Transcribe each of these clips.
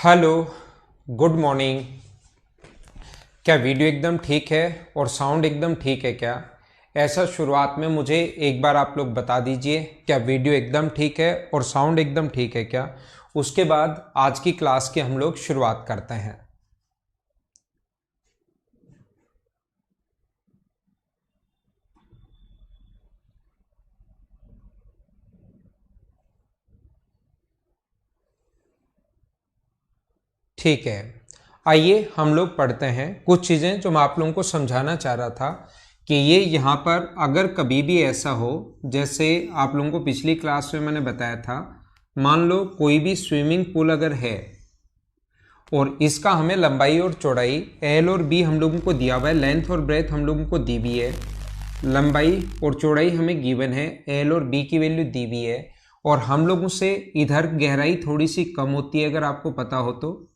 Hello, good morning. क्या video एकदम ठीक है और साउंड एकदम ठीक है क्या? ऐसा शुरुआत में मुझे एक बार आप लोग बता दीजिए, क्या वीडियो एकदम ठीक है और साउंड एकदम ठीक है क्या? उसके बाद आज की क्लास की हम लोग शुरुआत करते हैं। ठीक है, आइए हम लोग पढ़ते हैं कुछ चीज़ें जो मैं आप लोगों को समझाना चाह रहा था कि ये यहाँ पर अगर कभी भी ऐसा हो, जैसे आप लोगों को पिछली क्लास में मैंने बताया था, मान लो कोई भी स्विमिंग पूल अगर है और इसका हमें लंबाई और चौड़ाई एल और बी हम लोगों को दिया हुआ है, लेंथ और ब्रेथ हम लोगों को दी हुई है, लंबाई और चौड़ाई हमें गिवन है, एल और बी की वैल्यू दी हुई है, और हम लोगों से इधर गहराई थोड़ी सी कम होती है, अगर आपको पता हो तो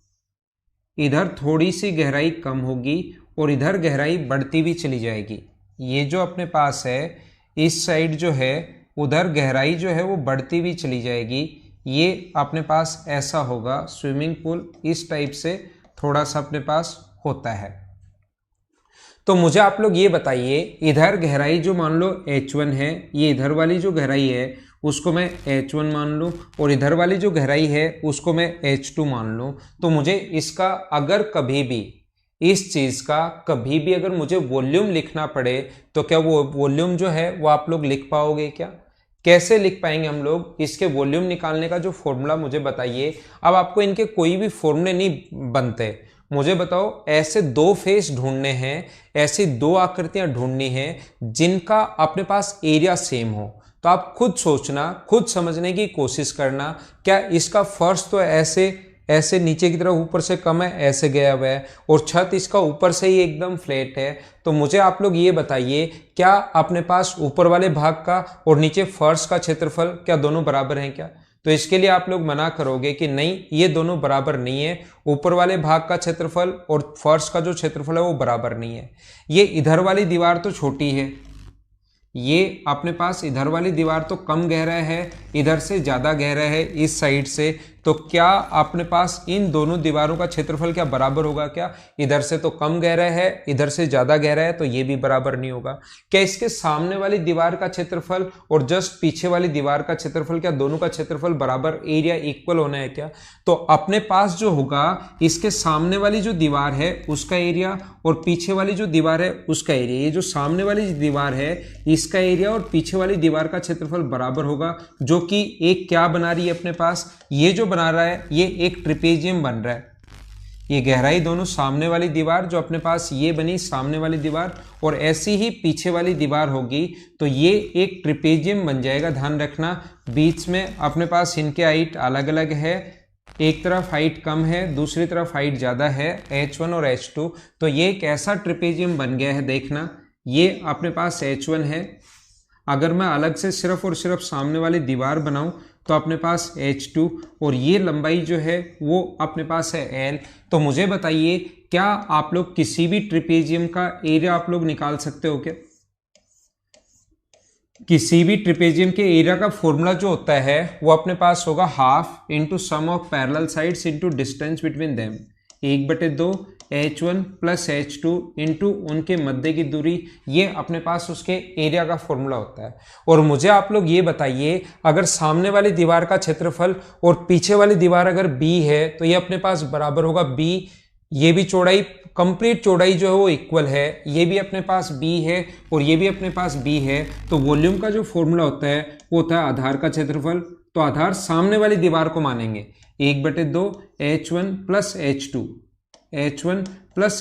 इधर थोड़ी सी गहराई कम होगी और इधर गहराई बढ़ती भी चली जाएगी। ये जो अपने पास है इस साइड जो है उधर गहराई जो है वो बढ़ती भी चली जाएगी। ये अपने पास ऐसा होगा, स्विमिंग पूल इस टाइप से थोड़ा सा अपने पास होता है। तो मुझे आप लोग ये बताइए, इधर गहराई जो मान लो H1 है, ये इधर वाली जो गहराई है उसको मैं H1 मान लूँ और इधर वाली जो गहराई है उसको मैं H2 मान लूँ। तो मुझे इसका अगर कभी भी इस चीज़ का कभी भी अगर मुझे वॉल्यूम लिखना पड़े तो क्या वो वॉल्यूम जो है वो आप लोग लिख पाओगे क्या? कैसे लिख पाएंगे हम लोग? इसके वॉल्यूम निकालने का जो फॉर्मूला मुझे बताइए। अब आपको इनके कोई भी फॉर्मूले नहीं बनते, मुझे बताओ ऐसे दो फेस ढूंढने हैं, ऐसी दो आकृतियां ढूंढनी हैं जिनका अपने पास एरिया सेम हो। तो आप खुद सोचना, खुद समझने की कोशिश करना, क्या इसका फर्श तो ऐसे ऐसे नीचे की तरफ ऊपर से कम है, ऐसे गया हुआ है, और छत इसका ऊपर से ही एकदम फ्लैट है। तो मुझे आप लोग ये बताइए, क्या अपने पास ऊपर वाले भाग का और नीचे फर्श का क्षेत्रफल क्या दोनों बराबर हैं क्या? तो इसके लिए आप लोग मना करोगे कि नहीं, ये दोनों बराबर नहीं है, ऊपर वाले भाग का क्षेत्रफल और फर्श का जो क्षेत्रफल है वो बराबर नहीं है। ये इधर वाली दीवार तो छोटी है, ये अपने पास इधर वाली दीवार तो कम गहरा है, इधर से ज़्यादा गहरा है इस साइड से। तो क्या अपने पास इन दोनों दीवारों का क्षेत्रफल क्या बराबर होगा क्या? इधर से तो कम गहरा है, इधर से ज़्यादा गहरा है, तो ये भी बराबर नहीं होगा। क्या इसके सामने वाली दीवार का क्षेत्रफल और जस्ट पीछे वाली दीवार का क्षेत्रफल, क्या दोनों का क्षेत्रफल बराबर, एरिया इक्वल होना है क्या? तो अपने पास जो होगा, इसके सामने वाली जो दीवार है उसका एरिया और पीछे वाली जो दीवार है उसका एरिया, ये जो सामने वाली दीवार है इसका एरिया और पीछे वाली दीवार का क्षेत्रफल बराबर होगा, जो कि एक क्या बना रही है अपने पास, ये जो बना रहा है ये एक ट्रिपेजियम बन रहा है। ये गहराई दोनों सामने वाली दीवार जो अपने पास ये बनी सामने वाली दीवार और ऐसी ही पीछे वाली दीवार होगी, तो ये एक ट्रिपेजियम बन जाएगा। ध्यान रखना, बीच में अपने पास इनके हाइट अलग अलग है, एक तरफ हाइट कम है, दूसरी तरफ हाइट ज़्यादा है, H1 और H2। तो ये एक ऐसा ट्रिपेजियम बन गया है। देखना, ये अपने पास H1 है, अगर मैं अलग से सिर्फ और सिर्फ सामने वाली दीवार बनाऊं तो अपने पास H2, और ये लंबाई जो है वो अपने पास है L। तो मुझे बताइए, क्या आप लोग किसी भी ट्रिपेजियम का एरिया आप लोग निकाल सकते हो क्या? किसी भी ट्रिपेजियम के एरिया का फॉर्मूला जो होता है वो अपने पास होगा half into sum of parallel sides into distance between them, 1/2 H1 plus H2 into उनके मध्य की दूरी। ये अपने पास उसके एरिया का फॉर्मूला होता है। और मुझे आप लोग ये बताइए, अगर सामने वाली दीवार का क्षेत्रफल और पीछे वाली दीवार अगर B है तो ये अपने पास बराबर होगा B, ये भी चौड़ाई, कंप्लीट चौड़ाई जो है वो इक्वल है, ये भी अपने पास B है और ये भी अपने पास B है। तो वॉल्यूम का जो फॉर्मूला होता है वो होता है आधार का क्षेत्रफल। तो आधार सामने वाली दीवार को मानेंगे, 1/2 H1 प्लस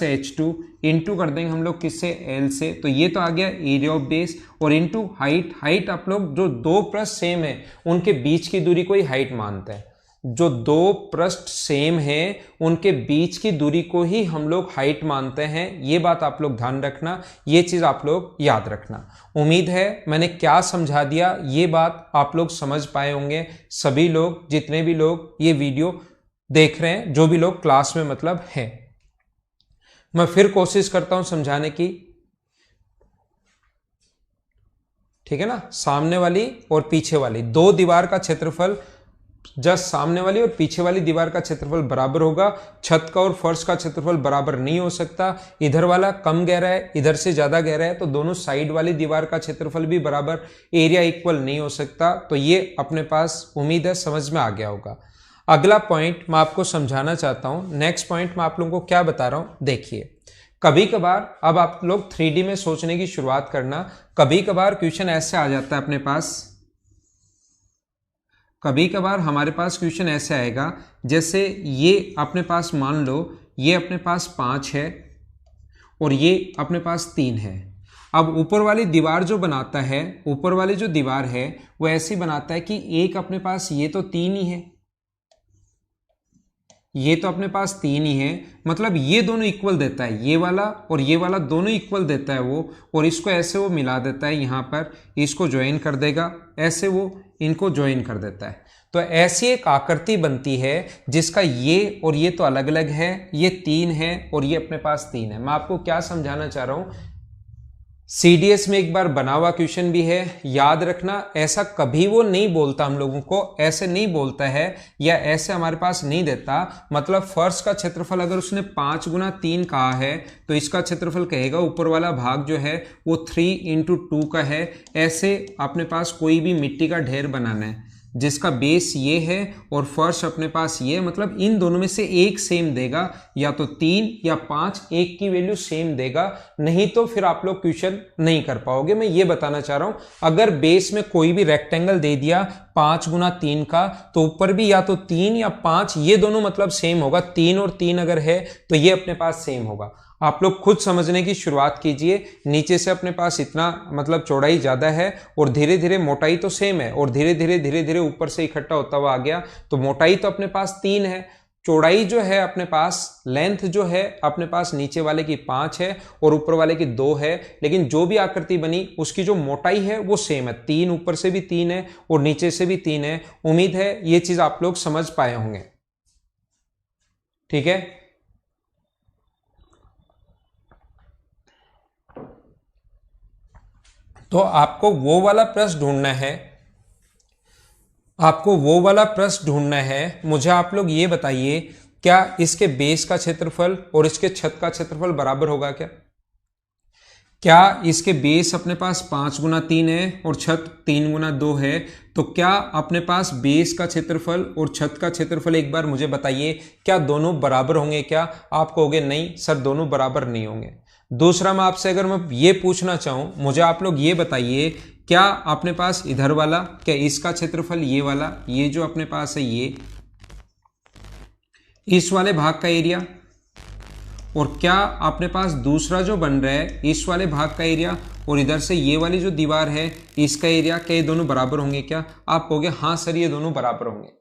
H2 इंटू कर देंगे हम लोग किससे, L से। तो ये तो आ गया एरिया ऑफ बेस, और इंटू हाइट आप लोग जो दो पृष्ठ सेम है उनके बीच की दूरी को ही हाइट मानते हैं। जो दो पृष्ठ सेम है उनके बीच की दूरी को ही हम लोग हाइट मानते हैं। ये बात आप लोग ध्यान रखना, ये चीज आप लोग याद रखना। उम्मीद है मैंने क्या समझा दिया ये बात आप लोग समझ पाए होंगे। सभी लोग, जितने भी लोग ये वीडियो देख रहे हैं, जो भी लोग क्लास में मतलब हैं, मैं फिर कोशिश करता हूं समझाने की, ठीक है ना? सामने वाली और पीछे वाली दो दीवार का क्षेत्रफल जस्ट सामने वाली और पीछे वाली दीवार का क्षेत्रफल बराबर होगा। छत का और फर्श का क्षेत्रफल बराबर नहीं हो सकता। इधर वाला कम गहरा है, इधर से ज्यादा गहरा है, तो दोनों साइड वाली दीवार का क्षेत्रफल भी बराबर, एरिया इक्वल नहीं हो सकता। तो ये अपने पास उम्मीद है समझ में आ गया होगा। अगला पॉइंट मैं आपको समझाना चाहता हूं। नेक्स्ट पॉइंट मैं आप लोगों को क्या बता रहा हूं, देखिए। कभी कभार अब आप लोग 3D में सोचने की शुरुआत करना। कभी कभार क्वेश्चन ऐसे आ जाता है अपने पास, कभी कभार हमारे पास क्वेश्चन ऐसे आएगा, जैसे ये अपने पास मान लो ये अपने पास 5 है और ये अपने पास 3 है। अब ऊपर वाली दीवार जो बनाता है, ऊपर वाली जो दीवार है वो ऐसी बनाता है कि एक अपने पास ये तो 3 ही है, ये तो अपने पास 3 ही है, मतलब ये दोनों इक्वल देता है, ये वाला और ये वाला दोनों इक्वल देता है वो, और इसको ऐसे वो मिला देता है, यहाँ पर इसको ज्वाइन कर देगा, ऐसे वो इनको ज्वाइन कर देता है। तो ऐसी एक आकृति बनती है जिसका ये और ये तो अलग अलग है, ये 3 है और ये अपने पास 3 है। मैं आपको क्या समझाना चाह रहा हूं, सीडीएस में एक बार बना हुआ क्वेश्चन भी है, याद रखना। ऐसा कभी वो नहीं बोलता हम लोगों को, ऐसे नहीं बोलता है या ऐसे हमारे पास नहीं देता। मतलब फर्श का क्षेत्रफल अगर उसने 5 गुना 3 कहा है तो इसका क्षेत्रफल कहेगा ऊपर वाला भाग जो है वो 3 × 2 का है। ऐसे अपने पास कोई भी मिट्टी का ढेर बनाना है जिसका बेस ये है और फर्श अपने पास ये, मतलब इन दोनों में से एक सेम देगा, या तो 3 या 5, एक की वैल्यू सेम देगा, नहीं तो फिर आप लोग क्वेश्चन नहीं कर पाओगे। मैं ये बताना चाह रहा हूं, अगर बेस में कोई भी रेक्टेंगल दे दिया 5 गुना 3 का, तो ऊपर भी या तो 3 या 5, ये दोनों मतलब सेम होगा। 3 और 3 अगर है तो ये अपने पास सेम होगा। आप लोग खुद समझने की शुरुआत कीजिए। नीचे से अपने पास इतना मतलब चौड़ाई ज्यादा है और धीरे धीरे मोटाई तो सेम है, और धीरे धीरे ऊपर से इकट्ठा होता हुआ आ गया, तो मोटाई तो अपने पास 3 है, चौड़ाई जो है अपने पास, लेंथ जो है अपने पास नीचे वाले की 5 है और ऊपर वाले की 2 है, लेकिन जो भी आकृति बनी उसकी जो मोटाई है वो सेम है। 3 ऊपर से भी 3 है और नीचे से भी 3 है। उम्मीद है ये चीज आप लोग समझ पाए होंगे, ठीक है। तो आपको वो वाला प्रश्न ढूंढना है, आपको वो वाला प्रश्न ढूंढना है। मुझे आप लोग ये बताइए, क्या इसके बेस का क्षेत्रफल और इसके छत का क्षेत्रफल बराबर होगा क्या? क्या इसके बेस अपने पास 5 गुना 3 है और छत 3 गुना 2 है, तो क्या अपने पास बेस का क्षेत्रफल और छत का क्षेत्रफल, एक बार मुझे बताइए, क्या दोनों बराबर होंगे क्या? आप कहोगे नहीं सर दोनों बराबर नहीं होंगे। दूसरा, मैं आपसे अगर मैं ये पूछना चाहूं, मुझे आप लोग ये बताइए, क्या अपने पास इधर वाला, क्या इसका क्षेत्रफल ये वाला, ये जो अपने पास है ये, इस वाले भाग का एरिया, और क्या अपने पास दूसरा जो बन रहा है इस वाले भाग का एरिया, और इधर से ये वाली जो दीवार है इसका एरिया, क्या ये दोनों बराबर होंगे क्या? आप कहोगे हाँ सर ये दोनों बराबर होंगे।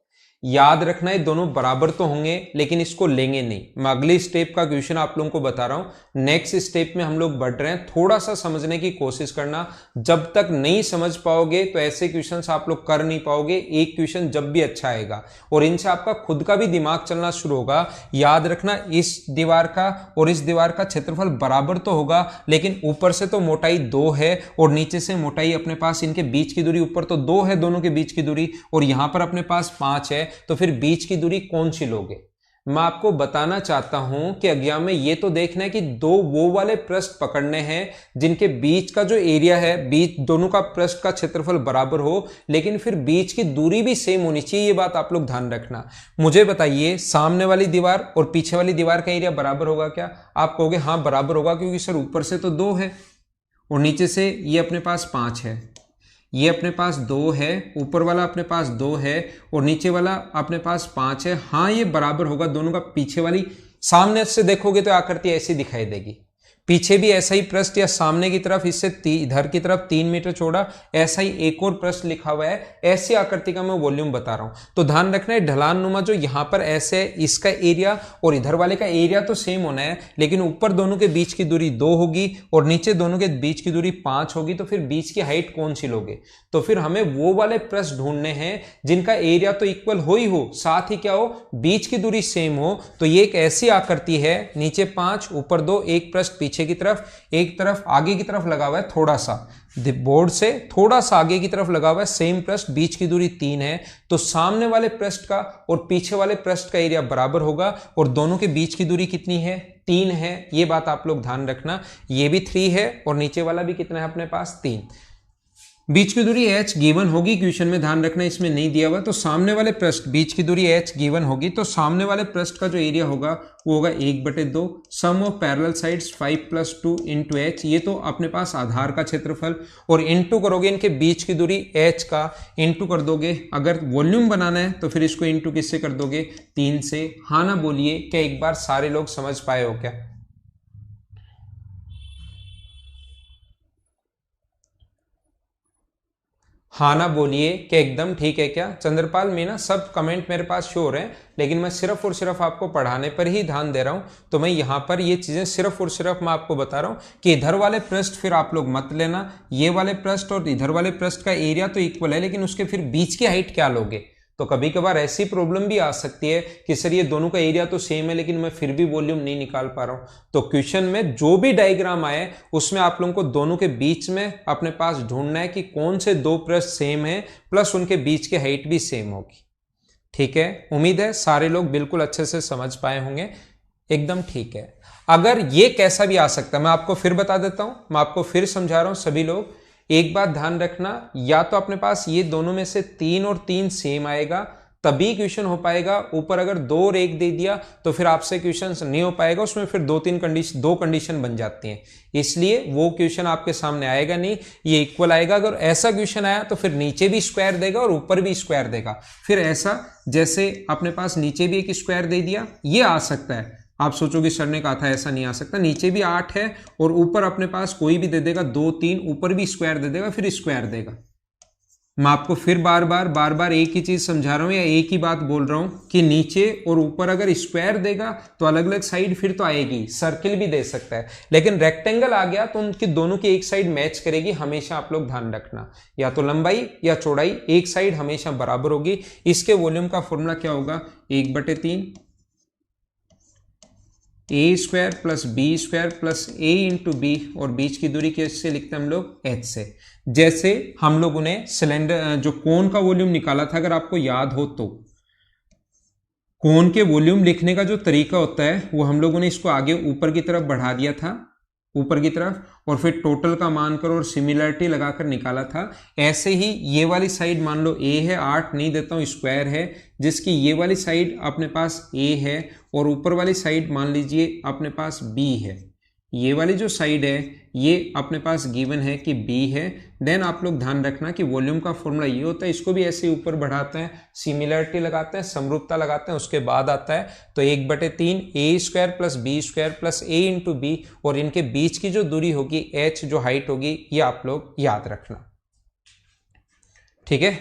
याद रखना है दोनों बराबर तो होंगे, लेकिन इसको लेंगे नहीं। मैं अगली स्टेप का क्वेश्चन आप लोगों को बता रहा हूं। नेक्स्ट स्टेप में हम लोग बढ़ रहे हैं, थोड़ा सा समझने की कोशिश करना। जब तक नहीं समझ पाओगे तो ऐसे क्वेश्चंस आप लोग कर नहीं पाओगे। एक क्वेश्चन जब भी अच्छा आएगा और इनसे आपका खुद का भी दिमाग चलना शुरू होगा। याद रखना इस दीवार का और इस दीवार का क्षेत्रफल बराबर तो होगा, लेकिन ऊपर से तो मोटाई 2 है और नीचे से मोटाई अपने पास, इनके बीच की दूरी ऊपर तो 2 है दोनों के बीच की दूरी, और यहां पर अपने पास 5 है, तो फिर बीच की दूरी कौन सी लोगे? मैं आपको बताना चाहता हूं कि एग्जाम में ये तो देखना है कि दो वो वाले पृष्ठ पकड़ने हैं जिनके बीच का जो एरिया है, बीच दोनों का पृष्ठ का क्षेत्रफल बराबर हो, लेकिन फिर बीच की दूरी भी सेम होनी चाहिए। ये बात आप लोग ध्यान रखना। मुझे बताइए, सामने वाली दीवार और पीछे वाली दीवार का एरिया बराबर होगा क्या? आप कहोगे हाँ बराबर होगा, क्योंकि सर ऊपर से तो 2 है और नीचे से ये अपने पास 5 है, ये अपने पास 2 है, ऊपर वाला अपने पास 2 है और नीचे वाला अपने पास 5 है। हाँ ये बराबर होगा दोनों का। पीछे वाली, सामने से देखोगे तो आकृति ऐसी दिखाई देगी, पीछे भी ऐसा ही पृष्ठ, या सामने की तरफ इससे इधर की तरफ 3 मीटर चौड़ा ऐसा ही एक और पृष्ठ लिखा हुआ है। ऐसी आकृति का मैं वॉल्यूम बता रहा हूं, तो ध्यान रखना है ढलान नुमा जो यहां पर ऐसे है, इसका एरिया और इधर वाले का एरिया तो सेम होना है, लेकिन ऊपर दोनों के बीच की दूरी 2 होगी और नीचे दोनों के बीच की दूरी 5 होगी। तो फिर बीच की हाइट कौन सी लोगे? तो फिर हमें वो वाले पृष्ठ ढूंढने हैं जिनका एरिया तो इक्वल हो ही हो, साथ ही क्या हो, बीच की दूरी सेम हो। तो ये एक ऐसी आकृति है, नीचे 5 ऊपर 2, एक पृष्ठ पीछे की तरफ, एक तरफ आगे की तरफ लगा हुआ है थोड़ा सा, बोर्ड से थोड़ा सा आगे की तरफ लगा हुआ है सेम पृष्ठ, बीच की दूरी 3 है, तो सामने वाले पृष्ठ का और पीछे वाले पृष्ठ का एरिया बराबर होगा और दोनों के बीच की दूरी कितनी है, 3 है। ये बात आप लोग ध्यान रखना, ये भी 3 है और नीचे वाला भी कितना है अपने पास, 3। बीच की दूरी h गिवन होगी, क्वेश्चन में ध्यान रखना इसमें नहीं दिया हुआ, तो सामने वाले पृष्ठ बीच की दूरी h गिवन होगी, तो सामने वाले पृष्ठ का जो एरिया होगा वो होगा 1/2, सम ऑफ पैरेलल साइड्स 5 + 2 × h, ये तो अपने पास आधार का क्षेत्रफल, और इंटू करोगे इनके बीच की दूरी h का, इंटू कर दोगे, अगर वॉल्यूम बनाना है तो फिर इसको इंटू किससे कर दोगे, 3 से। हाँ ना बोलिए, क्या एक बार सारे लोग समझ पाए हो क्या? हाँ ना बोलिए, क्या एकदम ठीक है क्या? चंद्रपाल मीना सब कमेंट मेरे पास शो हो रहे हैं, लेकिन मैं सिर्फ और सिर्फ आपको पढ़ाने पर ही ध्यान दे रहा हूं, तो मैं यहाँ पर ये चीजें सिर्फ और सिर्फ मैं आपको बता रहा हूँ कि इधर वाले पृष्ठ फिर आप लोग मत लेना, ये वाले पृष्ठ और इधर वाले पृष्ठ का एरिया तो इक्वल है, लेकिन उसके फिर बीच की हाइट क्या लोगे? तो कभी कभार ऐसी प्रॉब्लम भी आ सकती है कि सर ये दोनों का एरिया तो सेम है लेकिन मैं फिर भी वॉल्यूम नहीं निकाल पा रहा हूं। तो क्वेश्चन में जो भी डायग्राम आए उसमें आप लोगों को दोनों के बीच में अपने पास ढूंढना है कि कौन से दो पृष्ठ सेम है प्लस उनके बीच की हाइट भी सेम होगी। ठीक है, उम्मीद है सारे लोग बिल्कुल अच्छे से समझ पाए होंगे, एकदम ठीक है। अगर ये कैसा भी आ सकता है, मैं आपको फिर बता देता हूं, मैं आपको फिर समझा रहा हूं, सभी लोग एक बात ध्यान रखना, या तो अपने पास ये दोनों में से 3 और 3 सेम आएगा तभी क्वेश्चन हो पाएगा। ऊपर अगर 2 और 1 दे दिया तो फिर आपसे क्वेश्चन नहीं हो पाएगा, उसमें फिर दो कंडीशन बन जाती हैं, इसलिए वो क्वेश्चन आपके सामने आएगा नहीं, ये इक्वल आएगा। अगर ऐसा क्वेश्चन आया तो फिर नीचे भी स्क्वायर देगा और ऊपर भी स्क्वायर देगा, फिर ऐसा जैसे अपने पास नीचे भी एक स्क्वायर दे दिया, ये आ सकता है। आप सोचोगे सर ने कहा था ऐसा नहीं आ सकता, नीचे भी 8 है और ऊपर अपने पास कोई भी दे देगा 2 3, ऊपर भी स्क्वायर दे देगा, फिर स्क्वायर देगा। मैं आपको फिर बार बार एक ही चीज समझा रहा हूं या एक ही बात बोल रहा हूं कि नीचे और ऊपर अगर स्क्वायर देगा तो अलग अलग साइड फिर तो आएगी, सर्किल भी दे सकता है, लेकिन रेक्टेंगल आ गया तो उनकी दोनों की एक साइड मैच करेगी। हमेशा आप लोग ध्यान रखना, या तो लंबाई या चौड़ाई एक साइड हमेशा बराबर होगी। इसके वॉल्यूम का फॉर्मूला क्या होगा, 1/3 a² + b² + a × b, और बीच की दूरी कैसे लिखते हैं हम लोग, h से। जैसे हम लोगों ने सिलेंडर जो कोन का वॉल्यूम निकाला था, अगर आपको याद हो तो कोन के वॉल्यूम लिखने का जो तरीका होता है वो हम लोगों ने इसको आगे ऊपर की तरफ बढ़ा दिया था, ऊपर की तरफ, और फिर टोटल का मान कर और सिमिलरिटी लगाकर निकाला था। ऐसे ही ये वाली साइड मान लो a है, 8 नहीं देता हूँ, स्क्वायर है, जिसकी ये वाली साइड अपने पास a है और ऊपर वाली साइड मान लीजिए अपने पास b है। ये वाली जो साइड है ये अपने पास गिवन है कि b है। देन आप लोग ध्यान रखना कि वॉल्यूम का फॉर्मूला ये होता है, इसको भी ऐसे ऊपर बढ़ाते हैं, सिमिलरिटी लगाते हैं, समरूपता लगाते हैं, उसके बाद आता है तो 1/3 a² + b² + a × b, और इनके बीच की जो दूरी होगी h, जो हाइट होगी, ये आप लोग याद रखना। ठीक है,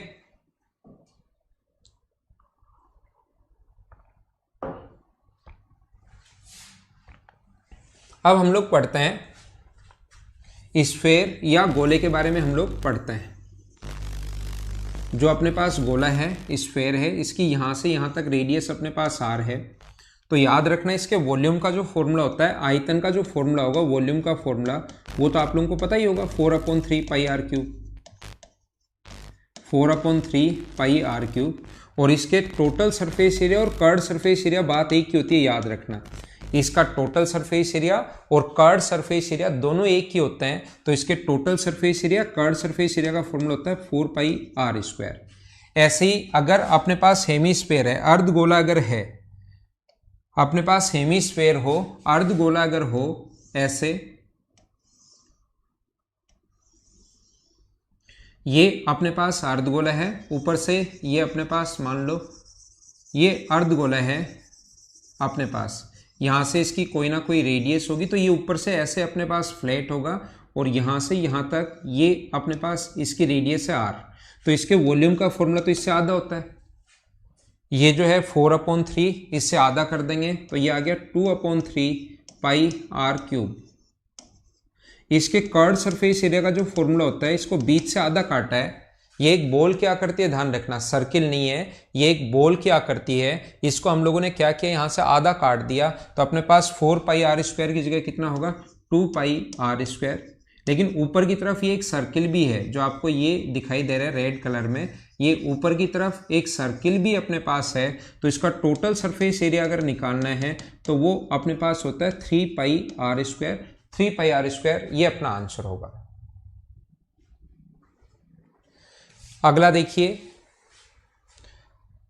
अब हम लोग पढ़ते हैं स्फेयर या गोले के बारे में। हम लोग पढ़ते हैं जो अपने पास गोला है, स्फेयर है, इसकी यहाँ से यहाँ तक रेडियस अपने पास r है, तो याद रखना इसके वॉल्यूम का जो फॉर्मूला होता है, आयतन का जो फॉर्मूला होगा, वॉल्यूम का फॉर्मूला, वो तो आप लोगों को पता ही होगा, 4/3 πr³, 4/3 πr³। और इसके टोटल सरफेस एरिया और कर्ड सरफेस एरिया बात एक ही होती है, याद रखना, इसका टोटल सरफेस एरिया और कर्ड सरफेस एरिया दोनों एक ही होते हैं, तो इसके total surface area curved surface area का फॉर्मूला होता है 4πr²। ऐसे ही अगर अपने पास हेमीस्फेयर है, अर्धगोला अगर है, अपने पास हेमीस्फेयर हो, अर्धगोला अगर हो, ऐसे ये अपने पास अर्धगोला है, ऊपर से ये अपने पास मान लो ये अर्धगोला है अपने पास, यहाँ से इसकी कोई ना कोई रेडियस होगी, तो ये ऊपर से ऐसे अपने पास फ्लैट होगा और यहाँ से यहाँ तक ये अपने पास इसकी रेडियस है r, तो इसके वॉल्यूम का फॉर्मूला तो इससे आधा होता है, ये जो है 4/3, इससे आधा कर देंगे तो ये आ गया 2/3 πr³। इसके कर्ड सरफेस एरिया का जो फॉर्मूला होता है, इसको बीच से आधा काटा है, ये एक बॉल क्या करती है, ध्यान रखना, सर्किल नहीं है, ये एक बॉल क्या करती है, इसको हम लोगों ने क्या किया, यहाँ से आधा काट दिया, तो अपने पास 4πr² की जगह कितना होगा, 2πr²। लेकिन ऊपर की तरफ ये एक सर्किल भी है जो आपको ये दिखाई दे रहा है रेड कलर में, ये ऊपर की तरफ एक सर्किल भी अपने पास है। तो इसका टोटल सरफेस एरिया अगर निकालना है तो वो अपने पास होता है 3πr²। 3πr², ये अपना आंसर होगा। अगला देखिए,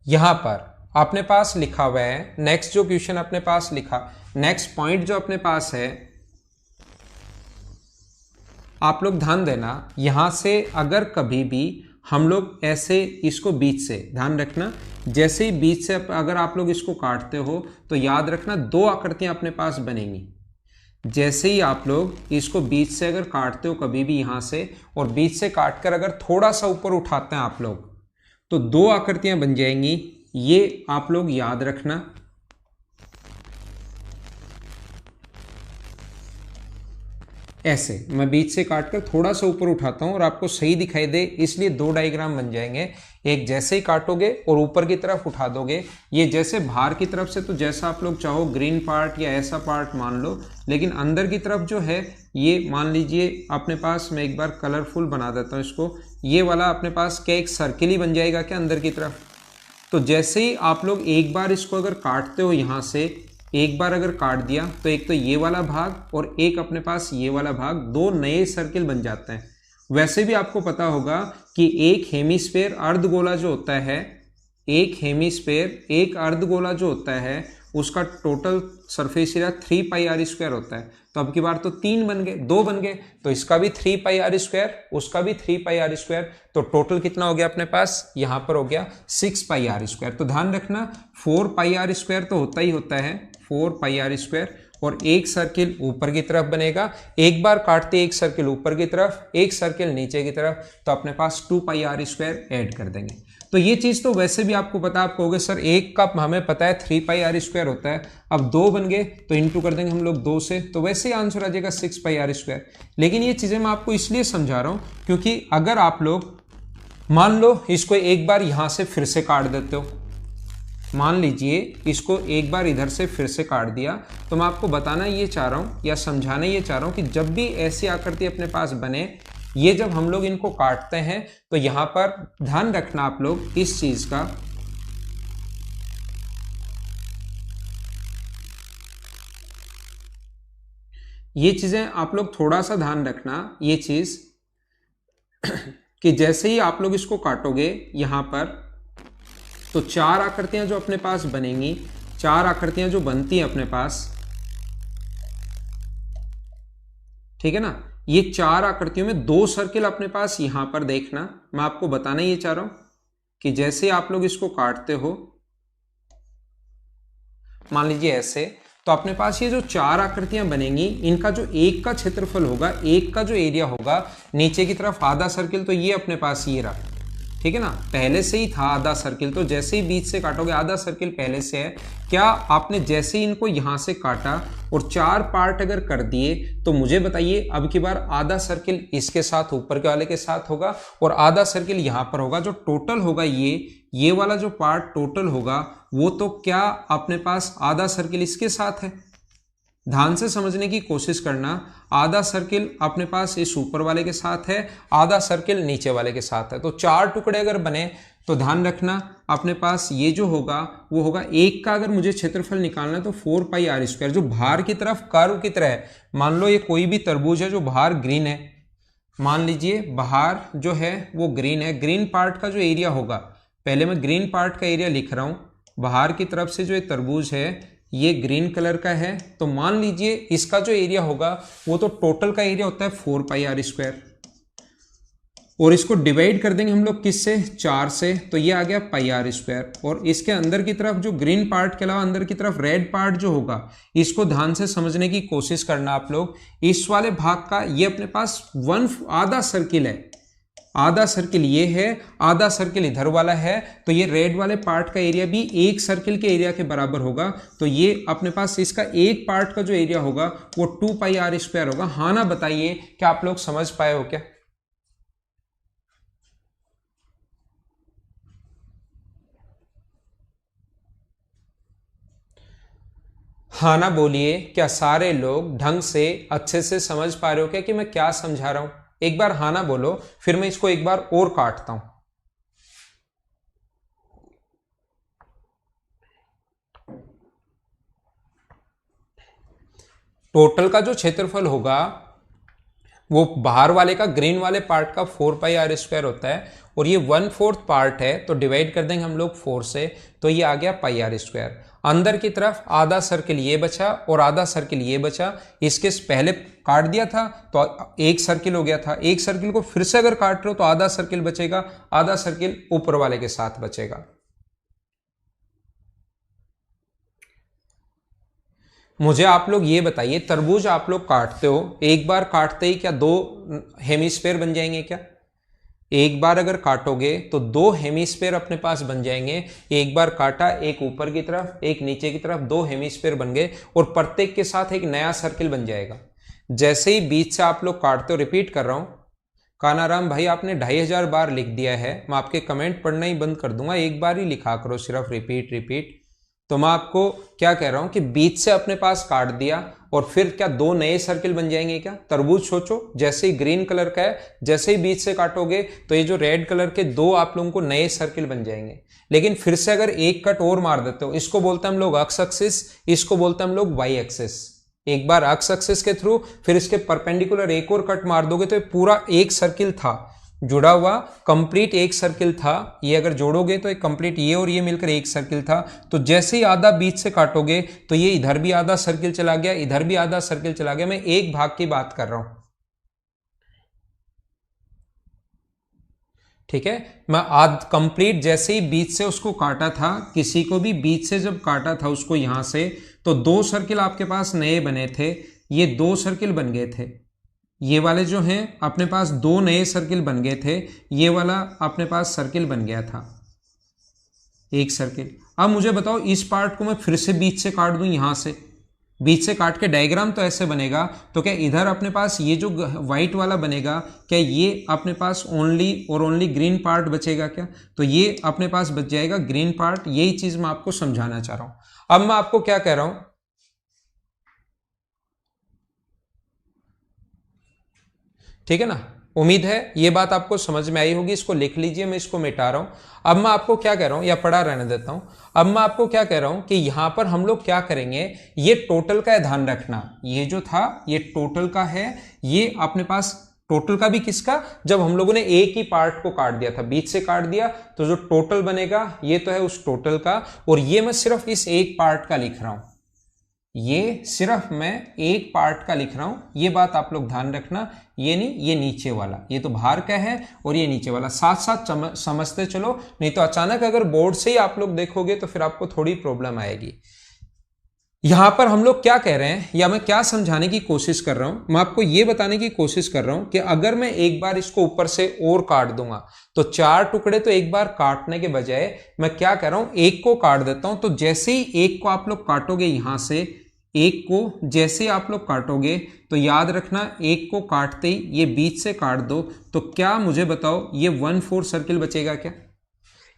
यहां पर अपने पास लिखा हुआ है, नेक्स्ट जो क्वेश्चन अपने पास लिखा, नेक्स्ट पॉइंट जो अपने पास है, आप लोग ध्यान देना, यहां से अगर कभी भी हम लोग ऐसे इसको बीच से, ध्यान रखना, जैसे ही बीच से अगर आप लोग इसको काटते हो तो याद रखना दो आकृतियां अपने पास बनेंगी। जैसे ही आप लोग इसको बीच से अगर काटते हो कभी भी यहां से, और बीच से काटकर अगर थोड़ा सा ऊपर उठाते हैं आप लोग, तो दो आकृतियां बन जाएंगी। ये आप लोग याद रखना। ऐसे मैं बीच से काटकर थोड़ा सा ऊपर उठाता हूं और आपको सही दिखाई दे, इसलिए दो डायग्राम बन जाएंगे। एक जैसे ही काटोगे और ऊपर की तरफ उठा दोगे, ये जैसे बाहर की तरफ से तो जैसा आप लोग चाहो ग्रीन पार्ट या ऐसा पार्ट मान लो, लेकिन अंदर की तरफ जो है ये मान लीजिए अपने पास, मैं एक बार कलरफुल बना देता हूँ इसको, ये वाला अपने पास क्या एक सर्किल ही बन जाएगा क्या अंदर की तरफ। तो जैसे ही आप लोग एक बार इसको अगर काटते हो यहाँ से, एक बार अगर काट दिया तो एक तो ये वाला भाग और एक अपने पास ये वाला भाग, दो नए सर्किल बन जाते हैं। वैसे भी आपको पता होगा कि एक हेमिस्फेयर अर्धगोला जो होता है, एक हेमिस्फेयर एक अर्धगोला जो होता है उसका टोटल सरफेस एरिया 3πr² होता है। तो अब की बार तो तीन बन गए, दो बन गए, तो इसका भी 3πr², उसका भी 3πr², तो टोटल कितना हो गया अपने पास, यहां पर हो गया 6πr²। तो ध्यान रखना 4πr² तो होता ही होता है, 4πr², और एक सर्किल ऊपर की तरफ बनेगा, एक बार काटते एक सर्किल ऊपर की तरफ, एक सर्किल नीचे की तरफ, तो अपने पास 2πr² ऐड कर देंगे। तो ये चीज तो वैसे भी आपको पता, आप कहोगे सर एक कप हमें पता है 3πr² होता है, अब दो बन गए तो इंटू कर देंगे हम लोग दो से, तो वैसे ही आंसर आ जाएगा 6πr²। लेकिन ये चीजें मैं आपको इसलिए समझा रहा हूं क्योंकि अगर आप लोग मान लो इसको एक बार यहां से फिर से काट देते हो, मान लीजिए इसको एक बार इधर से फिर से काट दिया, तो मैं आपको बताना ये चाह रहा हूं या समझाना ये चाह रहा हूं कि जब भी ऐसी आकृति अपने पास बने, ये जब हम लोग इनको काटते हैं तो यहां पर ध्यान रखना आप लोग इस चीज का, ये चीजें आप लोग थोड़ा सा ध्यान रखना, ये चीज कि जैसे ही आप लोग इसको काटोगे यहां पर, तो चार आकृतियां जो अपने पास बनेंगी, चार आकृतियां जो बनती हैं अपने पास, ठीक है ना, ये चार आकृतियों में दो सर्किल अपने पास यहां पर देखना, मैं आपको बताना ये चाह रहा हूं कि जैसे आप लोग इसको काटते हो, मान लीजिए ऐसे, तो अपने पास ये जो चार आकृतियां बनेंगी, इनका जो एक का क्षेत्रफल होगा, एक का जो एरिया होगा, नीचे की तरफ आधा सर्किल, तो ये अपने पास ये रहा, ठीक है ना, पहले से ही था आधा सर्किल, तो जैसे ही बीच से काटोगे आधा सर्किल पहले से है। क्या आपने जैसे ही इनको यहां से काटा और चार पार्ट अगर कर दिए, तो मुझे बताइए अब की बार आधा सर्किल इसके साथ ऊपर के वाले के साथ होगा और आधा सर्किल यहां पर होगा, जो टोटल होगा ये वाला जो पार्ट टोटल होगा वो तो क्या अपने पास आधा सर्किल इसके साथ है। ध्यान से समझने की कोशिश करना, आधा सर्किल अपने पास इस ऊपर वाले के साथ है, आधा सर्किल नीचे वाले के साथ है, तो चार टुकड़े अगर बने तो ध्यान रखना अपने पास ये जो होगा वो होगा, एक का अगर मुझे क्षेत्रफल निकालना है तो 4πr², जो बाहर की तरफ कर्व की तरह है। मान लो ये कोई भी तरबूज है जो बाहर ग्रीन है, मान लीजिए बाहर जो है वो ग्रीन है, ग्रीन पार्ट का जो एरिया होगा, पहले मैं ग्रीन पार्ट का एरिया लिख रहा हूं, बाहर की तरफ से जो ये तरबूज है ये ग्रीन कलर का है, तो मान लीजिए इसका जो एरिया होगा वो तो टोटल का एरिया होता है 4πr², और इसको डिवाइड कर देंगे हम लोग किससे, 4 से, तो ये आ गया πr²। और इसके अंदर की तरफ जो ग्रीन पार्ट के अलावा अंदर की तरफ रेड पार्ट जो होगा, इसको ध्यान से समझने की कोशिश करना आप लोग। इस वाले भाग का ये अपने पास आधा सर्किल है, आधा सर्किल ये है, आधा सर्किल इधर वाला है, तो ये रेड वाले पार्ट का एरिया भी एक सर्किल के एरिया के बराबर होगा, तो ये अपने पास इसका एक पार्ट का जो एरिया होगा वो 2πr² होगा। हाँ ना बताइए, क्या आप लोग समझ पाए हो क्या? हाँ ना बोलिए, क्या सारे लोग ढंग से अच्छे से समझ पा रहे हो क्या कि मैं क्या समझा रहा हूं? एक बार हाँ ना बोलो, फिर मैं इसको एक बार और काटता हूं। टोटल का जो क्षेत्रफल होगा वो बाहर वाले का, ग्रीन वाले पार्ट का 4πr² होता है, और ये 1/4 पार्ट है तो डिवाइड कर देंगे हम लोग 4 से, तो ये आ गया πr²। अंदर की तरफ आधा सर्किल ये बचा और आधा सर्किल ये बचा। इसके पहले काट दिया था तो एक सर्किल हो गया था, एक सर्किल को फिर से अगर काट रहे हो तो आधा सर्किल बचेगा, आधा सर्किल ऊपर वाले के साथ बचेगा। मुझे आप लोग ये बताइए, तरबूज आप लोग काटते हो, एक बार काटते ही क्या दो हेमिस्फेयर बन जाएंगे क्या? एक बार अगर काटोगे तो दो हेमिस्फेयर अपने पास बन जाएंगे। एक बार काटा, एक ऊपर की तरफ एक नीचे की तरफ, दो हेमिस्फेयर बन गए और प्रत्येक के साथ एक नया सर्किल बन जाएगा। जैसे ही बीच से आप लोग काटते हो, रिपीट कर रहा हूं, कानाराम भाई आपने 2500 बार लिख दिया है, मैं आपके कमेंट पढ़ना ही बंद कर दूंगा, एक बार ही लिखा करो सिर्फ रिपीट रिपीट। तो मैं आपको क्या कह रहा हूं कि बीच से अपने पास काट दिया और फिर क्या दो नए सर्किल बन जाएंगे क्या? तरबूज सोचो, जैसे ही ग्रीन कलर का है, जैसे ही बीच से काटोगे तो ये जो रेड कलर के दो आप लोगों को नए सर्किल बन जाएंगे। लेकिन फिर से अगर एक कट और मार देते हो, इसको बोलते हैं हम लोग अक्स एक्सिस, इसको बोलते हैं हम लोग वाई एक्सिस। एक बार अक्स एक्सिस के थ्रू फिर इसके परपेंडिकुलर एक और कट मार दोगे तो ये पूरा एक सर्किल था जुड़ा हुआ, कंप्लीट एक सर्किल था। ये अगर जोड़ोगे तो एक कंप्लीट, ये और ये मिलकर एक सर्किल था। तो जैसे ही आधा बीच से काटोगे तो ये इधर भी आधा सर्किल चला गया, इधर भी आधा सर्किल चला गया। मैं एक भाग की बात कर रहा हूं, ठीक है। मैं आध कंप्लीट जैसे ही बीच से उसको काटा था, किसी को भी बीच से जब काटा था उसको यहां से, तो दो सर्किल आपके पास नए बने थे। ये दो सर्किल बन गए थे, ये वाले जो हैं अपने पास दो नए सर्किल बन गए थे, ये वाला अपने पास सर्किल बन गया था, एक सर्किल। अब मुझे बताओ, इस पार्ट को मैं फिर से बीच से काट दूं, यहां से बीच से काट के डायग्राम तो ऐसे बनेगा, तो क्या इधर अपने पास ये जो व्हाइट वाला बनेगा, क्या ये अपने पास ओनली और ओनली ग्रीन पार्ट बचेगा क्या? तो ये अपने पास बच जाएगा ग्रीन पार्ट। यही चीज मैं आपको समझाना चाह रहा हूं। अब मैं आपको क्या कह रहा हूं, ठीक है ना? उम्मीद है ये बात आपको समझ में आई होगी। इसको लिख लीजिए, मैं इसको मिटा रहा हूं। अब मैं आपको क्या कह रहा हूं, या पढ़ा रहने देता हूं। अब मैं आपको क्या कह रहा हूं कि यहां पर हम लोग क्या करेंगे, ये टोटल का ध्यान रखना। ये जो था ये टोटल का है, ये अपने पास टोटल का भी किसका, जब हम लोगों ने एक ही पार्ट को काट दिया था, बीच से काट दिया, तो जो टोटल बनेगा ये तो है उस टोटल का। और ये मैं सिर्फ इस एक पार्ट का लिख रहा हूं, ये सिर्फ मैं एक पार्ट का लिख रहा हूं, ये बात आप लोग ध्यान रखना। ये नहीं, ये नीचे वाला, ये तो बाहर का है, और ये नीचे वाला साथ साथ समझते चलो, नहीं तो अचानक अगर बोर्ड से ही आप लोग देखोगे तो फिर आपको थोड़ी प्रॉब्लम आएगी। यहां पर हम लोग क्या कह रहे हैं, या मैं क्या समझाने की कोशिश कर रहा हूं, मैं आपको यह बताने की कोशिश कर रहा हूं कि अगर मैं एक बार इसको ऊपर से और काट दूंगा तो चार टुकड़े तो एक बार काटने के बजाय मैं क्या कह रहा हूं, एक को काट देता हूं। तो जैसे ही एक को आप लोग काटोगे, यहां से एक को जैसे आप लोग काटोगे तो याद रखना, एक को काटते ही ये बीच से काट दो, तो क्या मुझे बताओ, ये 1/4 सर्किल बचेगा क्या?